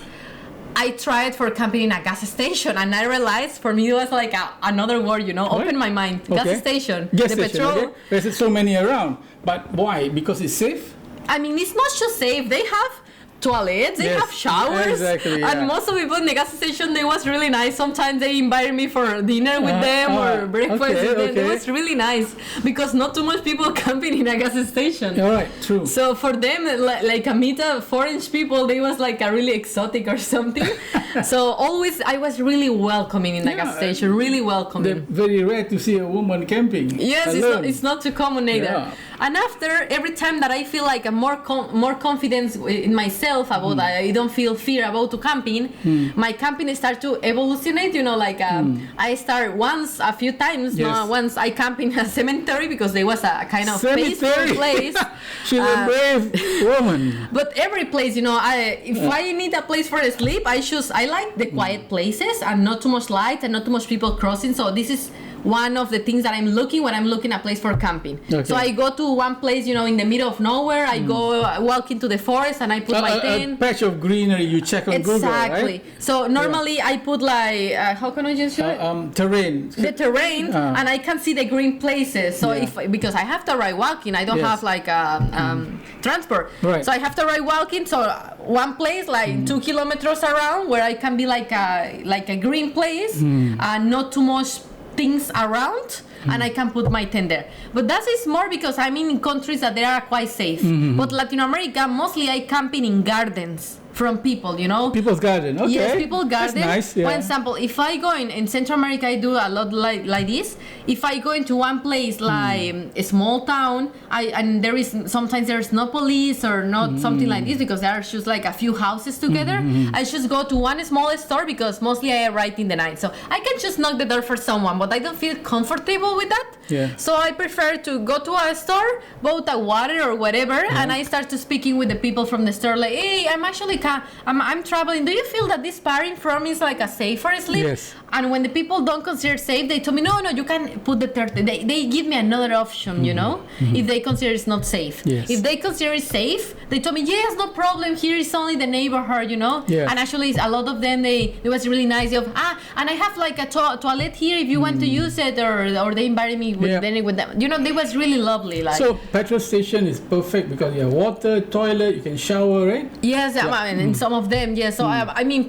I tried for camping in a gas station, and I realized for me it was like another word, open my mind. Okay. Gas station, Gas the station, petrol. okay. There's so many around. But why? Because it's safe? I mean, it's not just safe. They have toilets, they Yes, have showers, exactly, yeah. and most of the people in the gas station, they was really nice. Sometimes they invited me for dinner with them or breakfast with them. It was really nice because not too much people camping in a gas station. All right, true. So for them, like a meet of foreign people, they was like a really exotic or something. So always, I was really welcoming in the gas station, really welcoming. They're very rare to see a woman camping. Yes, it's not too common either. Yeah. And after, every time that I feel like I'm more confidence in myself about I don't feel fear about to camping, my camping start to evolutionate. I start a few times. Yes. Once I camp in a cemetery because there was a kind of Cemetery. peaceful place. She's a brave woman. But every place, if I need a place for sleep, I like the quiet places and not too much light and not too much people crossing. So this is one of the things that I'm looking when I'm looking a place for camping. Okay. So I go to one place, in the middle of nowhere. I go walk into the forest and I put my tent. A patch of greenery you check on Google, right? So normally I put like, how can I just show it? Terrain. The terrain, and I can see the green places. So because I have to ride walking, I don't have like transport. Right. So I have to ride walking. So one place like 2 kilometers around where I can be like a green place and not too much things around, and I can put my tent there. But that is more because I'm in countries that they are quite safe. But Latin America, mostly I camping in gardens from people, People's garden, okay. Yes, people's garden. That's nice, yeah. For example, if I go in Central America, I do a lot like this. If I go into one place like a small town, and sometimes there's no police or not something like this because there are just like a few houses together. I just go to one small store because mostly I arrive in the night, so I can just knock the door for someone, but I don't feel comfortable with that. Yeah. So I prefer to go to a store, bought a water or whatever, and I start to speaking with the people from the store like, hey, I'm traveling. Do you feel that this parking from is like a safer sleep? Yes. And when the people don't consider safe, they told me, no, you can put the 30. They give me another option, if they consider it's not safe. Yes. If they consider it safe, they told me, yes, no problem. Here is only the neighborhood, Yes. And actually, a lot of them, it was really nice. And I have like a toilet here if you want to use it, or they invited me with them. They was really lovely. Like. So petrol station is perfect because you have water, toilet, you can shower, right? Yes, and some of them, yes. So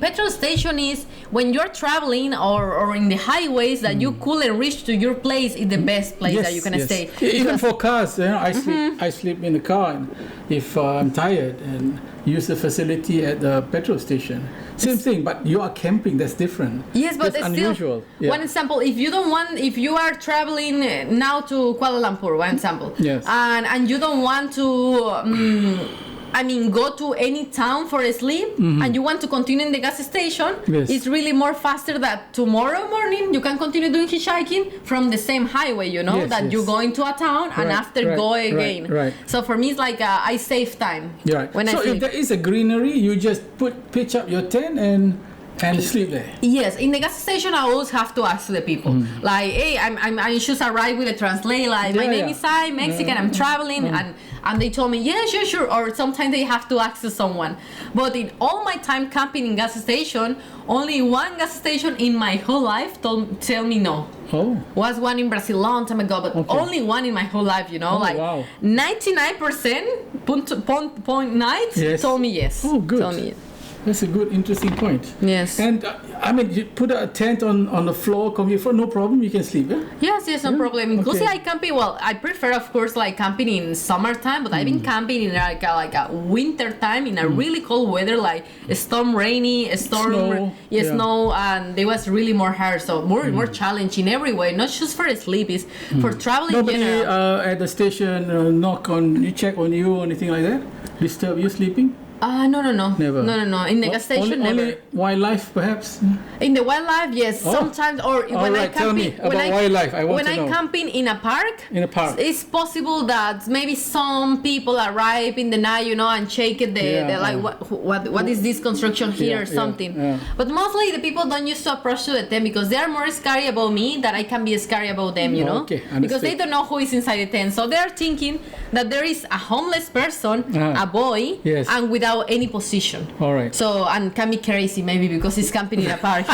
petrol station is when you're traveling or in the highways that you couldn't reach to your place is the best place that you can stay. Even for cars, I sleep in the car and if I'm tired and use the facility at the petrol station. Same thing, but you are camping. That's different. Yes, but that's it's unusual. Still, one example, if you are traveling now to Kuala Lumpur, one example, yes, and you don't want to. Go to any town for a sleep and you want to continue in the gas station, it's really more faster that tomorrow morning you can continue doing hitchhiking from the same highway, you're going to a town and after go again. Right. So for me, it's like I save time. Right. When so if there is a greenery, you just pitch up your tent and sleep there. Yes, in the gas station I always have to ask the people like, hey, I just arrived with a translate, like my name is Sai, Mexican, I'm traveling, and they told me, yeah, sure, or sometimes they have to ask someone. But in all my time camping in gas station, only one gas station in my whole life tell me no. Oh. Was one in Brazil long time ago, but only one in my whole life, wow. 99% point night told me yes. Oh, good. Told me yes. That's a good, interesting point. Yes. And I mean, you put a tent on the floor, comfy floor, no problem. You can sleep. Yeah? Yes, no problem. Inclusive, Okay. I camping. Well, I prefer, of course, like camping in summertime, but I've been camping in like a winter time in a really cold weather, like storm rainy, Snow, yeah. snow, and it was really more hard. So more challenging every way, not just for sleep, it's for traveling. Nobody in general. at the station knock on you, check on you, or anything like that. Disturb you sleeping? No. Never. No. In the gas station, never. Only wildlife, perhaps. In the wildlife, yes. Oh. Sometimes, or All when right, I tell me camping, about wildlife. I want when to I know. camping in a park. In a park. It's possible that maybe some people arrive in the night, and check it. Yeah, Like what is this construction here or something. yeah. But mostly the people don't used to approach to the tent because they are more scary about me than I can be scary about them. Okay, because understood. they don't know who is inside the tent, so they are thinking that there is a homeless person, a boy, Yes. and without any position. All right. So, and can be crazy maybe because he's camping in a park.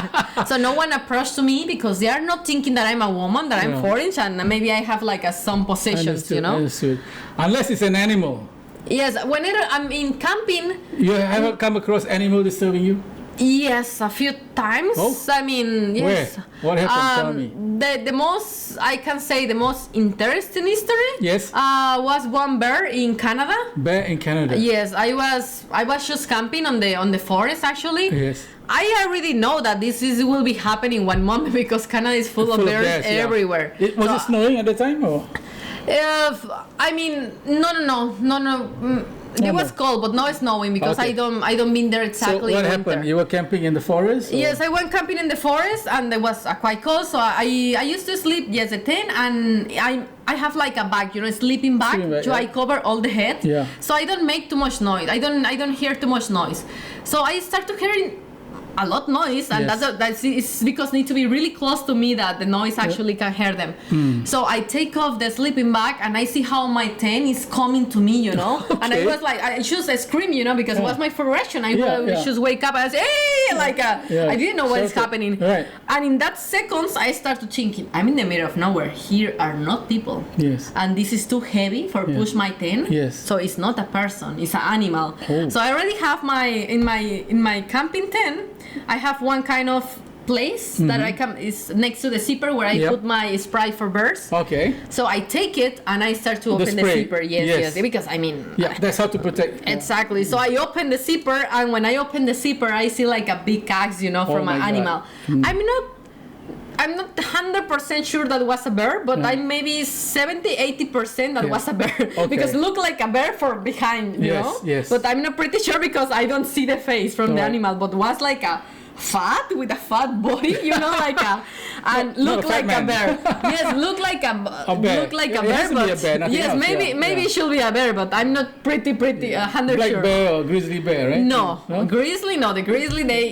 So no one approached to me because they are not thinking that I'm a woman, that I'm Yeah. 4 and maybe I have like some possessions, Understood. Unless it's an animal. Yes, whenever I'm in camping, You ever come across animal disturbing you? yes, a few times. Oh? I mean, yes. Where? What happened? Tell me. The most, I can say the most interesting history Yes. was one bear in Canada. Bear in Canada. Yes, I was just camping on the forest actually. Yes. I already know that will be happening one month because Canada is full of bears yeah. everywhere. Was it snowing at the time or? I mean, no. It was cold, but not snowing because Okay. I don't mean there exactly. So what in happened? winter. You were camping in the forest? Or? Yes, I went camping in the forest and it was quite cold. So I used to sleep a tent and I have like a bag, sleeping bag. Sleeping bag, So I yeah. cover all the head. Yeah. So I don't make too much noise. I don't hear too much noise. So I start to hearing a lot noise, and Yes. that's because need to be really close to me that the noise actually can hear them. So I take off the sleeping bag and I see how my tent is coming to me, And I was like, I just scream, because it was my first reaction. I Yeah. just wake up and I say, hey, I didn't know what is Sure. happening. Right. And in that seconds, I start to thinking, I'm in the middle of nowhere. Here are not people. Yes. And this is too heavy for push my tent. Yes. So it's not a person, it's an animal. Oh. So I already have in my camping tent, I have one kind of place that is next to the zipper where I Yep. put my spray for birds. Okay. So I take it and I start to open the spray. zipper. Yes. Yes, because I mean. Yeah, that's how to protect. Exactly. So I open the zipper, and when I open the zipper, I see like a big axe, from my an God. animal. I'm not 100% sure that was a bear, but I'm maybe 70-80% that was a bear because it looked like a bear from behind, you Yes, know. yes. But I'm not pretty sure because I don't see the face from the Right. animal, but was like a fat with a fat body, and Not look a fat like a man. bear. Yes, look like a bear. look like It a bear, has to be but a bear, nothing yes, else, maybe yeah. it should be a bear, but I'm not pretty 100 Black sure. bear or grizzly bear, right? No, grizzly. No, the grizzly they.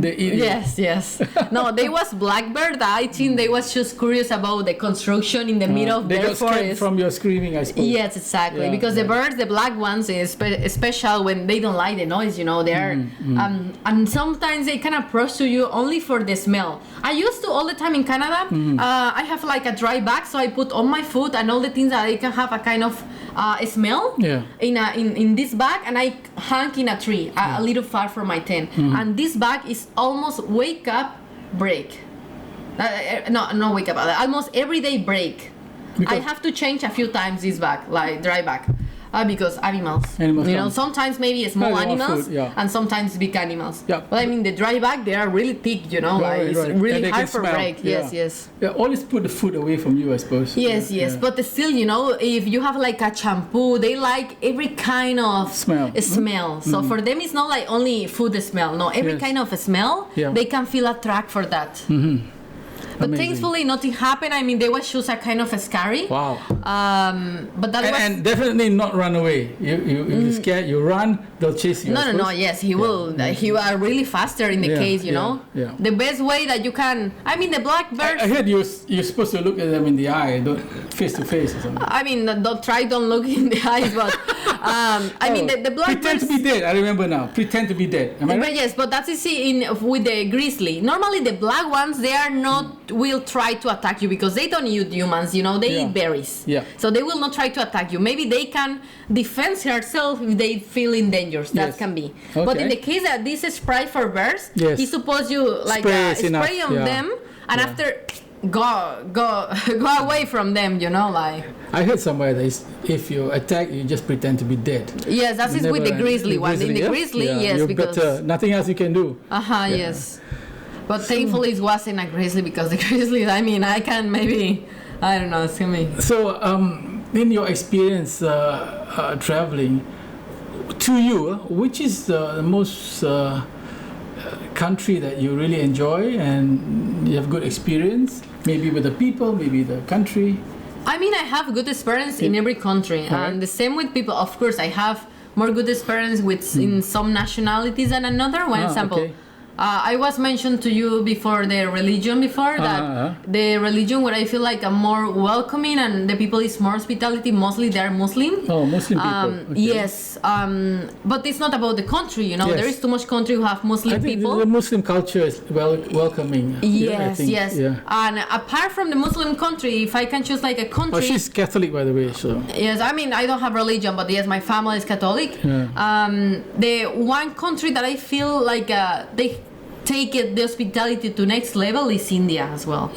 They eat you. Yes. No, they was black bear. That I think they was just curious about the construction in the middle of They their got scared forest. from your screaming, I suppose. Yes, exactly. Yeah, because the birds, the black ones, is special when they don't like the noise. They are, and sometimes they can approach to you only for the smell. I used to all the time in Canada. I have like a dry bag, so I put on my food and all the things that I can have a kind of smell. Yeah. In this bag, and I hang in a tree a little far from my tent. And this bag is almost wake up break. No wake up. Almost everyday break. Because- I have to change a few times this bag, like dry bag. Because animals come. sometimes maybe small they want animals food, yeah. and sometimes big animals. Yeah. But I mean the dry bag, they are really thick, like it's right. really And they hard can for smell, break. yeah. Yes. Yeah, always put the food away from you, I suppose. Yes, Yeah. but still, if you have like a shampoo, they like every kind of Smell. So for them, it's not like only food smell. No, every Yes. kind of smell, Yeah. they can feel attract for that. But Amazing. thankfully, nothing happened. I mean, they was just a kind of scary. Wow. But that was. And definitely not run away. If you're scared, you run, they'll chase you. I No. suppose. Yes, he will. He will really faster in the Yeah, case, yeah. The best way that you can. I mean, the black birds. I heard you're supposed to look at them in the eye, don't face to face or something. I mean, don't look in the eyes, but I mean, the black Pretend birds. to be dead. I remember now. Pretend to be dead. Am I But right? yes, but that's easy with the grizzly. Normally, the black ones, they are not will try to attack you because they don't eat humans, you know, they Yeah. eat berries. Yeah. So they will not try to attack you. Maybe they can defend herself if they feel in danger. That Yes. can be. Okay. But in the case that this is spray for bears, Yes. he suppose you like Spray is spray enough, on yeah. them and Yeah. after go away from them, you know, like. I heard somewhere that if you attack, you just pretend to be dead. Yes, that is with the grizzly one. In the grizzly, yes, you're because better. Nothing else you can do. yes. But thankfully it wasn't a grizzly because the grizzly, I mean, I can maybe, I don't know, it's me. So, in your experience traveling, to you, which is the most country that you really enjoy and you have good experience? Maybe with the people, maybe the country. I mean, I have good experience in every country, and the same with people. Of course, I have more good experience with in some nationalities than another. One example. Okay. I was mentioned to you before the religion that the religion where I feel like I'm more welcoming and the people is more hospitality, mostly they're Muslim. Oh, Muslim people. Okay. Yes, but it's not about the country, you know. Yes. There is too much country who have Muslim I think people. the Muslim culture is welcoming. I think, Yes. Yeah. And apart from the Muslim country, if I can choose like a country. Oh, she's Catholic, by the way. So. Yes, I mean, I don't have religion, but yes, my family is Catholic. Yeah. The one country that I feel like they take it, the hospitality to next level is India as well.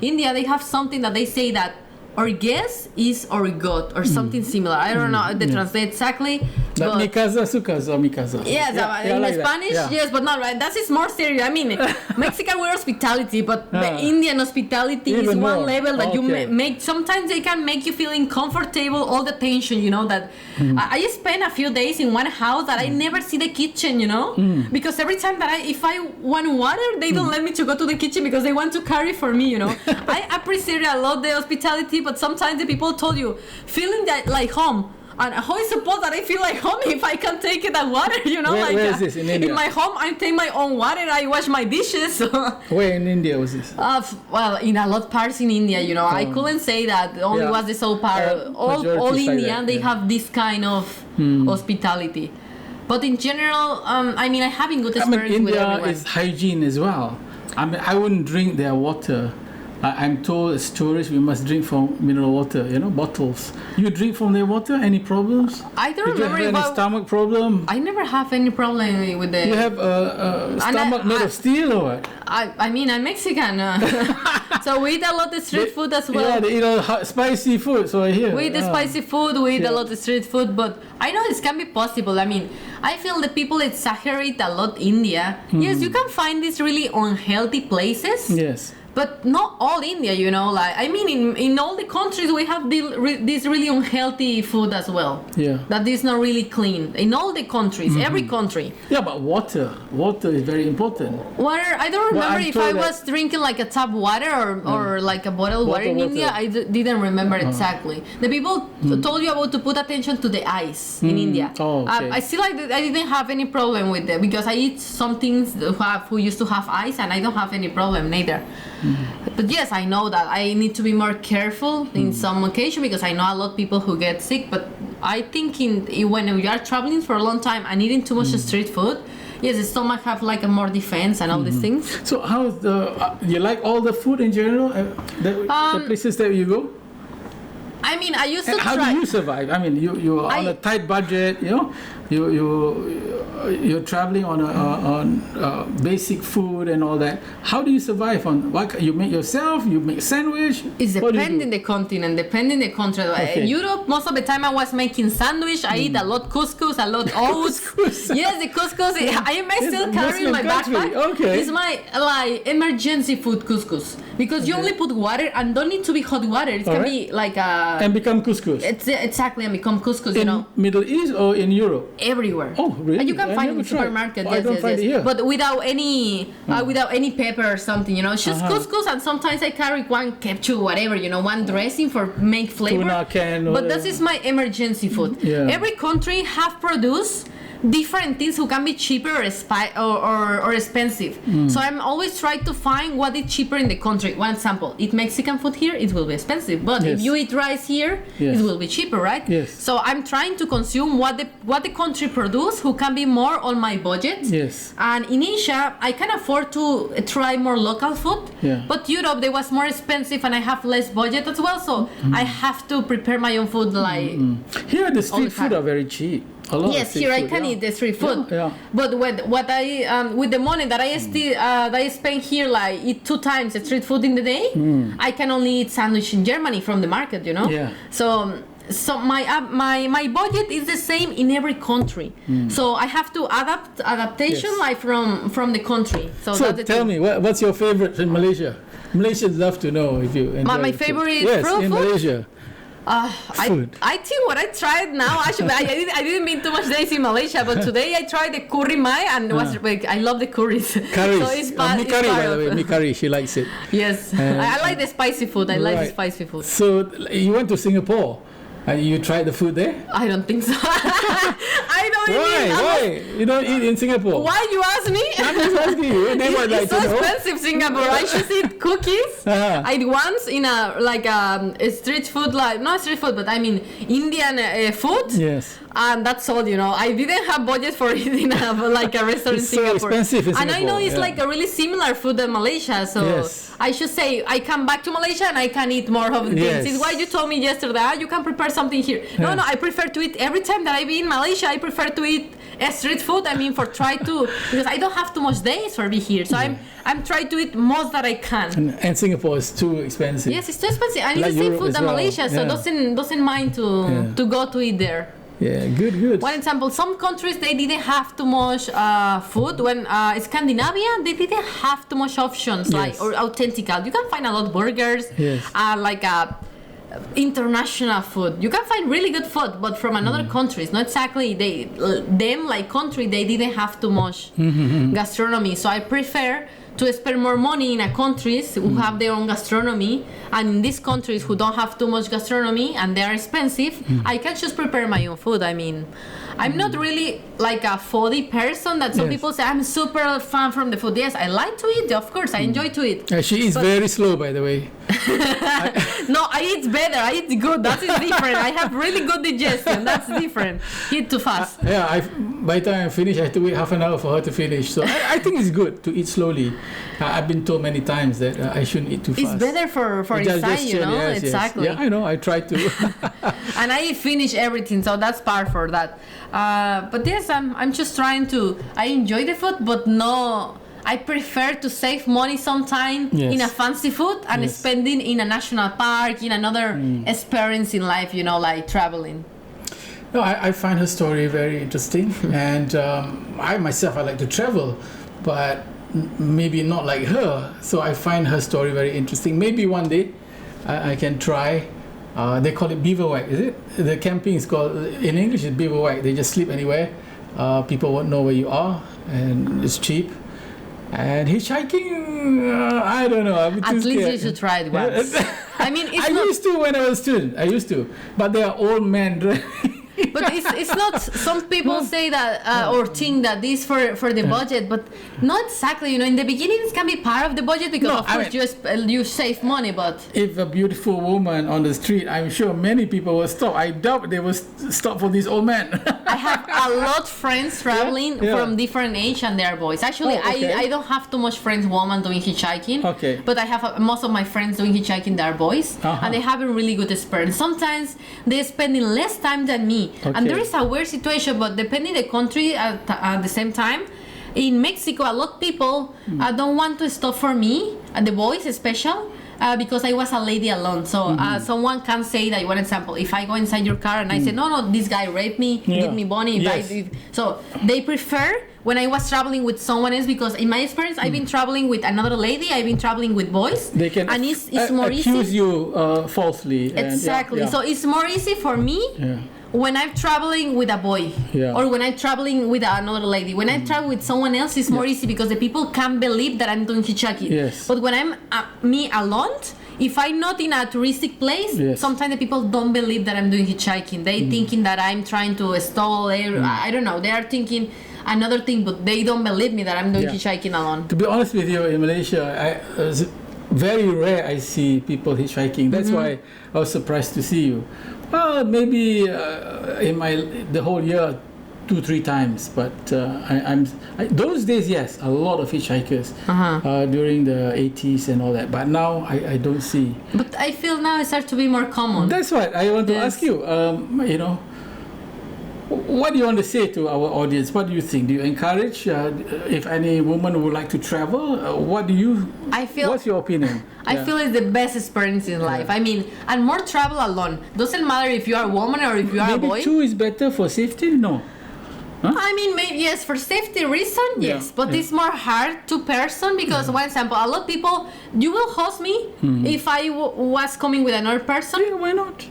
India, they have something that they say that our guest is our God or something similar. I don't know the translate exactly. Like mi casa, su casa, mi casa. Yes, in like Spanish, that. Yeah. yes, but not right. That is more serious. I mean, Mexican we're hospitality, but the Indian hospitality is Even one more. level that you Okay. make. Sometimes they can make you feel uncomfortable, all the tension, you know. That I spent a few days in one house that I never see the kitchen, you know, because every time that if I want water, they don't let me to go to the kitchen because they want to carry for me, you know. I appreciate a lot the hospitality, but sometimes the people told you feeling that like home. And how is suppose that I feel like home if I can take that water, you know? Where is this, in India? In my home, I take my own water. I wash my dishes. Where in India was this? Well, in a lot parts in India, you know, I couldn't say that only was the south part. All majority India, like that, they have this kind of hospitality. But in general, I mean, I having good experience with India everyone. is hygiene as well. I mean, I wouldn't drink their water. I'm told as tourists we must drink from mineral water, you know, bottles. You drink from their water? Any problems? I don't Did you remember have any stomach problem? I never have any problem with the. You have a stomach made of steel or what? I mean, I'm Mexican, so we eat a lot of street food as well. Yeah, they eat all spicy food, so I hear. We eat the spicy food, we eat a lot of street food, but I know this can be possible. I mean, I feel the people exaggerate a lot India. Yes, you can find these really unhealthy places. Yes. But not all India, you know, like, I mean, in all the countries we have this really unhealthy food as well. Yeah. That is not really clean. In all the countries, every country. Yeah, but water is very important. Water, I don't remember I'm if told I that- was drinking like a tap water or like a bottled water in Bottled India. water. I didn't remember exactly. The people told you about to put attention to the ice in India. Oh, okay. I still like I didn't have any problem with it because I eat some things who used to have ice and I don't have any problem neither. But yes, I know that I need to be more careful in some occasion because I know a lot of people who get sick. But I think when you are traveling for a long time and eating too much street food, yes, the stomach have like a more defense and all these things. So how's the? You like all the food in general? The places that you go? I mean, I used to How try. do you survive? I mean, you're on a tight budget. You know, you're traveling on basic food and all that. How do you survive on what you make yourself? You make sandwich? It's What do you depending do? the continent, depending the country. Okay. Europe, most of the time I was making sandwich. I eat a lot couscous, a lot oats. Couscous. Yes, the couscous. I may It's still a carry in my Muslim country. backpack. Okay. It's my like emergency food couscous because you only put water and don't need to be hot water. It can be like a. And become couscous. It's exactly and become couscous. You In know. Middle East or in Europe? Everywhere. Oh, really? And you can I find in never the tried. supermarket. Oh, I Yes, don't yes, find yes. it here. But without any pepper or something, you know. It's just couscous, and sometimes I carry one ketchup, whatever, you know, one dressing for make flavor. Tuna can. But this is my emergency food. Yeah. Every country have produced different things who can be cheaper or expensive. So I'm always trying to find what is cheaper in the country. One example, eat Mexican food here, it will be expensive. But if you eat rice here, it will be cheaper, right? Yes. So I'm trying to consume what the country produce, who can be more on my budget. Yes. And in Asia, I can afford to try more local food. Yeah. But Europe, they was more expensive, and I have less budget as well. So I have to prepare my own food. Like here, the street food are very cheap. Yes, here I can eat the street food. But with the money that I spend here, like eat 2 times the street food in the day, I can only eat sandwich in Germany from the market, you know. Yeah. So my budget is the same in every country. So I have to adaptation like from the country. So that's the tell thing. me, what's your favorite in Malaysia? Malaysians love to know if you enjoy My the favorite food. Yes, food? in Malaysia. Food. I think what I tried now, actually, I didn't mean too much days in Malaysia, but today I tried the curry mai, and I love the curries. Curries. So it's Mi curry, by the way. Mi curry, she likes it. Yes. I like the spicy food. I like the spicy food. So you went to Singapore and you tried the food there? I don't think so. I don't Why? You don't eat in Singapore? Why you ask me? I'm just asking you. It's so expensive, Singapore. I should eat cookies. I once in a street food, like not street food, but I mean Indian food. Yes. And that's all, you know. I didn't have budget for eating like a restaurant in Singapore. So expensive in Singapore. And I know it's like a really similar food than Malaysia. So I should say I come back to Malaysia and I can eat more of the things. It's why you told me yesterday, you can prepare something here. No, I prefer to eat every time that I be in Malaysia. I prefer to eat street food. I mean, because I don't have too much days for be here. So I'm trying to eat most that I can. And Singapore is too expensive. Yes, it's too expensive. I need Like the same Europe food as than well. Malaysia, so doesn't mind to go to eat there. Yeah, good. One example, some countries they didn't have too much food. When Scandinavia, they didn't have too much options or authentical. You can find a lot of burgers, international food. You can find really good food, but from another countries, not exactly country. They didn't have too much gastronomy. So I prefer to spend more money in countries who have their own gastronomy, and in these countries who don't have too much gastronomy and they are expensive, I can just prepare my own food. I mean, I'm not really like a foodie person that some people say I'm super fan from the food. Yes, I like to eat, of course, I enjoy to eat. She eats very slow, by the way. No, I eat better, I eat good, that is different. I have really good digestion, that's different. Eat too fast. By the time I finish, I have to wait half an hour for her to finish. So I think it's good to eat slowly. I've been told many times that I shouldn't eat too fast. It's better for inside, you know. Yes, exactly. Yeah, I know. I try to. And I finish everything, so that's part for that. But yes, I'm just trying to. I enjoy the food, but no. I prefer to save money sometime in a fancy food and spending in a national park, in another experience in life, you know, like traveling. No, I find her story very interesting, and I myself, I like to travel, but maybe not like her. So I find her story very interesting. Maybe one day I can try. They call it bivouac, is it? The camping is called, in English, it's bivouac. They just sleep anywhere. People won't know where you are, and it's cheap. And hitchhiking, I don't know. At least you should try it once. I mean, I used to when I was a student. I used to, but they are old men. But it's not. Some people say that or think that this for the budget, but not exactly. You know, in the beginning, it can be part of the budget because of course you save money. But if a beautiful woman on the street, I'm sure many people will stop. I doubt they will stop for this old man. I have a lot of friends traveling from different age and their boys. Actually, I don't have too much friends women doing hitchhiking. Okay. But I have most of my friends doing hitchhiking. They're boys, and they have a really good experience. Sometimes they're spending less time than me. And there is a weird situation, but depending the country at the same time. In Mexico, a lot of people don't want to stop for me, the boys especially, because I was a lady alone. So someone can say that, one example, if I go inside your car and I say, no, this guy raped me, give me money. So they prefer when I was traveling with someone else, because in my experience, I've been traveling with another lady, I've been traveling with boys. They can and it's more accuse easy. You falsely. Exactly. So it's more easy for me. When I'm traveling with a boy or when I'm traveling with another lady. When I travel with someone else, it's more easy because the people can't believe that I'm doing hitchhiking. But when I'm me alone, if I'm not in a touristic place, Yes. sometimes the people don't believe that I'm doing hitchhiking. They thinking that I'm trying to stall. I don't know. They are thinking another thing, but they don't believe me that I'm doing hitchhiking alone. To be honest with you, in Malaysia, it's very rare I see people hitchhiking. That's why I was surprised to see you. Well, maybe in the whole year, 2-3 times, but those days, yes, a lot of hitchhikers during the 80s and all that. But now I don't see. But I feel now it starts to be more common. That's what I want to ask you. You know, what do you want to say to our audience? What do you think? Do you encourage if any woman would like to travel? What's your opinion? I feel it's the best experience in life. I mean, and more travel alone. Doesn't matter if you are a woman or if you are a boy. Maybe two is better for safety? No. Huh? I mean, maybe, yes, for safety reason, yes, but it's more hard to person because, one example, a lot of people, you will host me if I was coming with another person. Yeah, why not?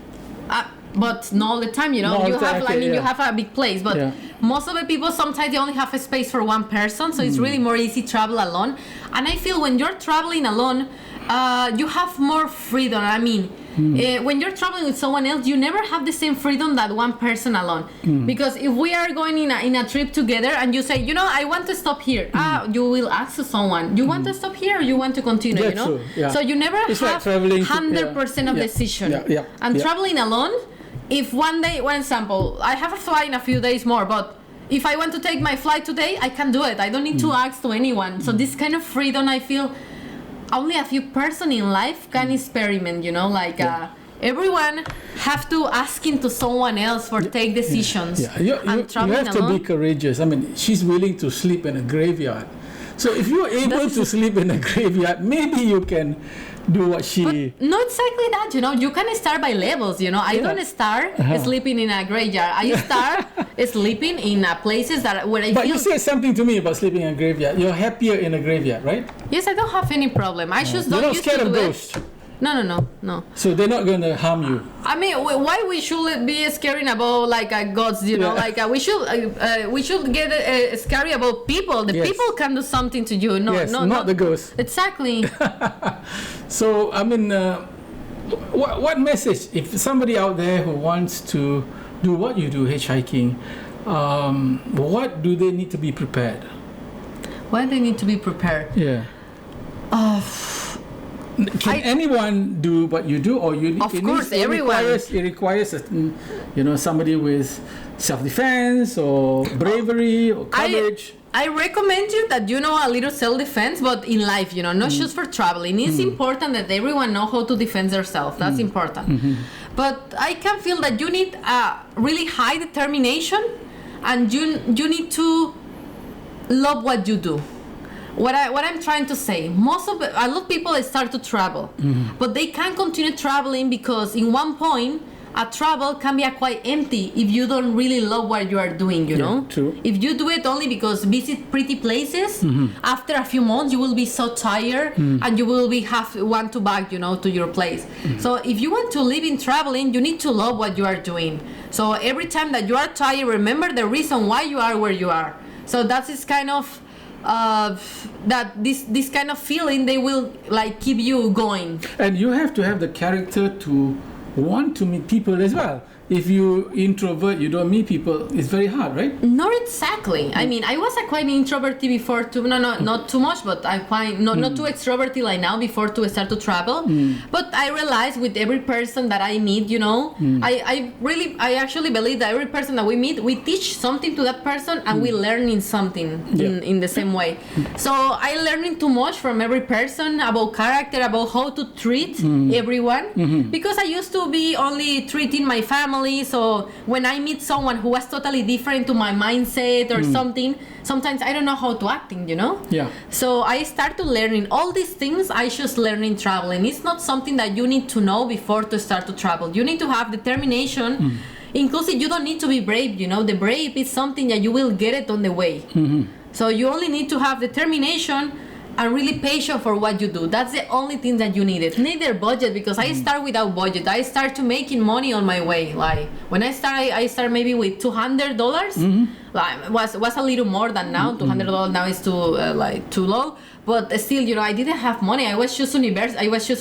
But not all the time, you know. No, you okay, have, you have a big place, but most of the people sometimes they only have a space for one person, so it's really more easy to travel alone. And I feel when you're traveling alone, you have more freedom. I mean, when you're traveling with someone else, you never have the same freedom that one person alone. Because if we are going in a trip together and you say, you know, I want to stop here, you will ask to someone, you want to stop here or you want to continue, you know? True. So you never it's have like 100% of decision. And traveling alone, if one day, one example, I have a flight in a few days more, but if I want to take my flight today, I can do it. I don't need to ask to anyone. So this kind of freedom, I feel only a few person in life can experiment, you know, like everyone have to asking to someone else for take decisions. You have to be courageous. I mean, she's willing to sleep in a graveyard. So if you're able to sleep in a graveyard, maybe you can do what she... But not exactly that, you know. You can start by levels, you know. I don't start sleeping in a graveyard. I start sleeping in places where I feel... But you said something to me about sleeping in a graveyard. You're happier in a graveyard, right? Yes, I don't have any problem. I just don't You're not used scared to of do ghosts? No. So they're not going to harm you? I mean, why we should be scared about like gods, you know? Like we should get scary about people. The people can do something to you, not the ghosts. Exactly. So I mean, what message if somebody out there who wants to do what you do, hitchhiking, what do they need to be prepared? Why they need to be prepared? Yeah. Can anyone do what you do, or you? Of course, everyone. It requires somebody with self-defense or bravery or courage. I recommend you that you know a little self-defense, but in life, you know, not just for traveling. It's important that everyone know how to defend themselves. That's important. But I can feel that you need a really high determination, and you need to love what you do. What I'm trying to say, a lot of people start to travel, but they can't continue traveling because in one point a travel can be quite empty if you don't really love what you are doing, you know? True. If you do it only because visit pretty places, after a few months you will be so tired and you will want to back, you know, to your place. So if you want to live in traveling, you need to love what you are doing. So every time that you are tired, remember the reason why you are where you are. So that is kind of that this kind of feeling, they will like keep you going. And you have to have the character to want to meet people as well. If you introvert, you don't meet people, it's very hard, right? Not exactly. I mean, I was quite introverted before too. Not too much, but I'm quite not too extroverted like now before to start to travel. But I realized with every person that I meet, you know, I actually believe that every person that we meet, we teach something to that person and we learning something in the same way. So I learning too much from every person about character, about how to treat everyone, because I used to be only treating my family. So when I meet someone who was totally different to my mindset or something, sometimes I don't know how to acting, you know? Yeah. So I started learning all these things. I just learn in traveling. It's not something that you need to know before to start to travel. You need to have determination. Inclusive, you don't need to be brave, you know? The brave is something that you will get it on the way. So you only need to have determination and really patient for what you do. That's the only thing that you needed. Neither budget, because I start without budget. I start to making money on my way. Like when I start maybe with $200. Like was a little more than now. $200 now is too low. But still, you know, I didn't have money. I was just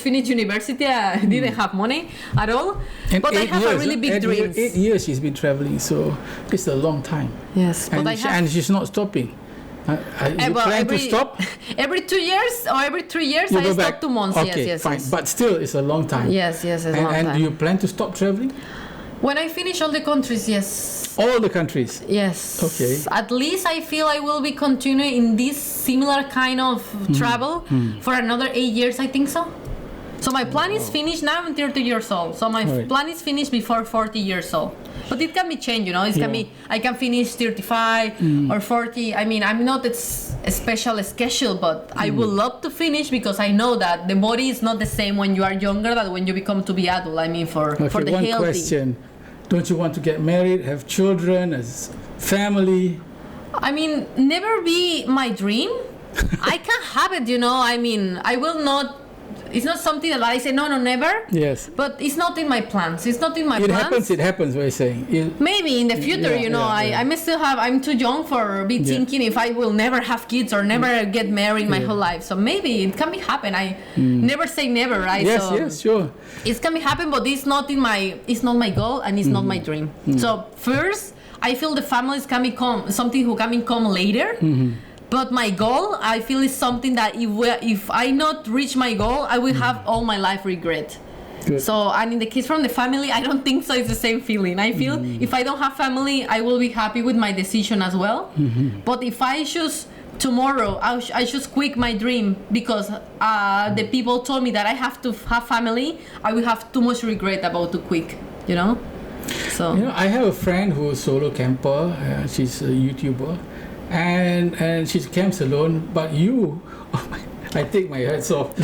finished university. I didn't have money at all. And but I have a really big dreams. 8 years she's been traveling, so it's a long time. Yes, but and she's not stopping. You plan to stop? Every 2 years or every 3 years, you I go stop back. 2 months. Okay, yes. fine. But still, it's a long time. Yes, it's a long time. And do you plan to stop traveling? When I finish all the countries, yes. All the countries? Yes. Okay. At least I feel I will be continuing in this similar kind of travel for another 8 years, I think so. So my plan is finished now. I'm 30 years old. So my plan is finished before 40 years old. But it can be changed, you know. It can be, I can finish 35 or 40. I mean, I'm not a special schedule, but I would love to finish because I know that the body is not the same when you are younger than when you become to be adult. I mean, for the one healthy. Question. Don't you want to get married, have children, as family? I mean, never be my dream. I can't have it, you know. I mean, I will not. It's not something that I say, no, never. Yes. But it's not in my plans. It's not in my plans. It happens, what you're saying. Maybe in the future, you know, I'm too young for thinking if I will never have kids or never get married my whole life. So maybe it can be happen. I never say never, right? Yes, sure. It can be happen, but it's not my goal and it's not my dream. So first, I feel the families can become something who can come later. But my goal, I feel, is something that if I not reach my goal, I will have all my life regret. Good. So, and in the case from the family, I don't think so. It's the same feeling. I feel if I don't have family, I will be happy with my decision as well. But if I choose tomorrow, I should quit my dream because the people told me that I have to have family, I will have too much regret about to quit, you know? So, you know, I have a friend who's solo camper. She's a YouTuber. And she camps alone, but you, I take my hats off.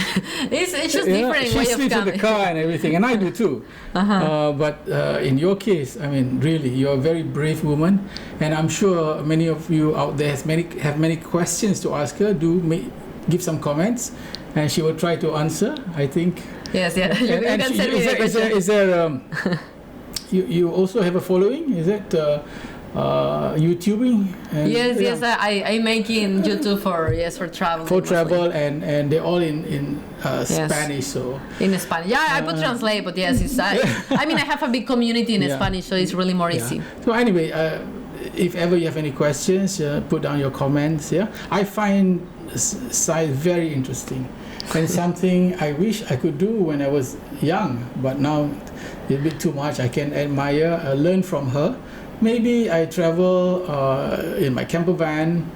It's just different way of camping. She sleeps in the car and everything, and I do too. But in your case, I mean, really, you're a very brave woman, and I'm sure many of you out there have many questions to ask her. Give some comments, and she will try to answer, I think. Yes, yeah. You can send me the question. Is there you also have a following? Is it? YouTubing? Yes, I making YouTube for travel. For travel, and they're all in Spanish, so. In Spanish, I put translate, but yes, it's. I mean, I have a big community in Spanish, so it's really more easy. So anyway, if ever you have any questions, put down your comments. Yeah, I find science very interesting, and something I wish I could do when I was young, but now it's a bit too much. I can admire, learn from her. Maybe I travel in my camper van,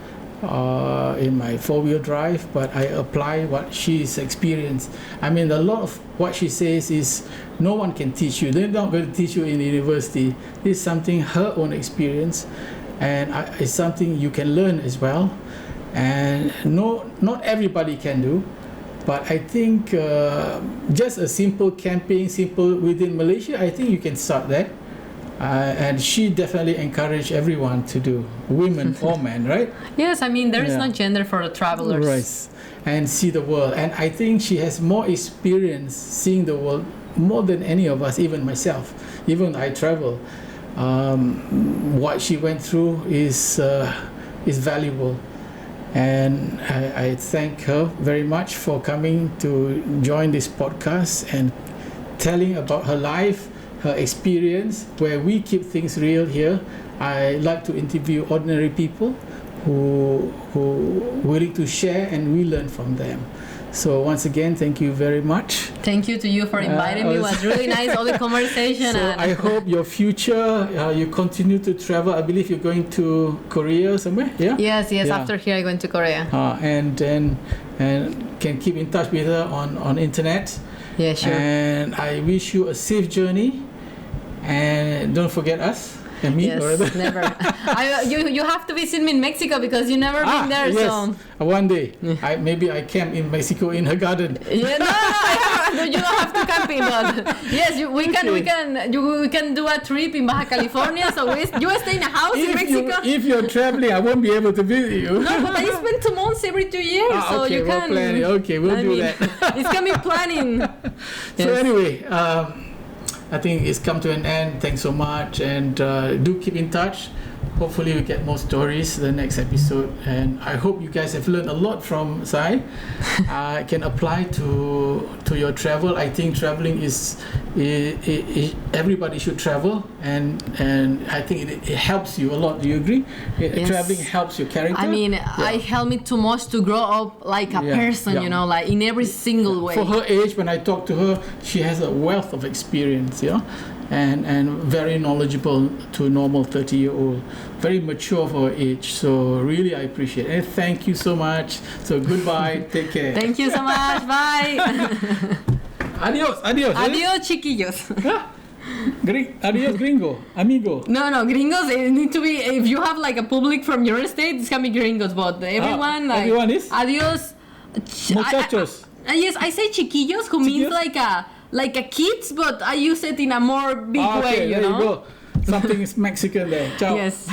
in my four-wheel drive, but I apply what she's experienced. I mean, a lot of what she says is no one can teach you. They're not going to teach you in university. This is something her own experience, and it's something you can learn as well. And not everybody can do, but I think just a simple camping, simple within Malaysia, I think you can start that. And she definitely encouraged everyone to do, women or men, right? Yes, I mean, there is no gender for the travelers. Right, and see the world. And I think she has more experience seeing the world more than any of us, even myself. Even I travel. What she went through is valuable. And I thank her very much for coming to join this podcast and telling about her life, her experience, where we keep things real here. I like to interview ordinary people who willing to share, and we learn from them. So once again, thank you very much. Thank you to you for inviting me. It was really nice, all the conversation. So I hope your future, you continue to travel. I believe you're going to Korea somewhere, yeah? Yes, after here I'm going to Korea. And can keep in touch with her on internet. Yeah, sure. And I wish you a safe journey. And don't forget us. And me? Yes, never. You have to visit me in Mexico because you never been there. Yes. So One day, maybe I camp in Mexico in her garden. yeah, no, you don't have to camping, but yes, we can do a trip in Baja California. So you stay in a house in Mexico. If you're traveling, I won't be able to visit you. No, but I spend 2 months every 2 years, so okay, you we'll can. plan it. Okay, we'll do that. It's coming planning. So Yes. anyway, I think it's come to an end. Thanks so much, and do keep in touch. Hopefully we get more stories the next episode, and I hope you guys have learned a lot from Sai. Can apply to your travel. I think traveling is everybody should travel, and I think it helps you a lot. Do you agree? Yes. Traveling helps your character. I mean, I helped me too much to grow up like a person, you know, like in every single way. For her age, when I talk to her, she has a wealth of experience, and very knowledgeable to a normal 30-year-old, very mature for her age. So really, I appreciate it. And thank you so much. So goodbye. Take care. Thank you so much. Bye. Adios. Adios, chiquillos. Adios, gringo, amigo. No, gringos, it need to be, if you have like a public from your state, it's gonna be gringos, but everyone, like, everyone is? Adios. Muchachos. Yes, I say chiquillos, who means like a kids, but I use it in a more big way, you there know? you go. Something is Mexican there. Ciao. Yes.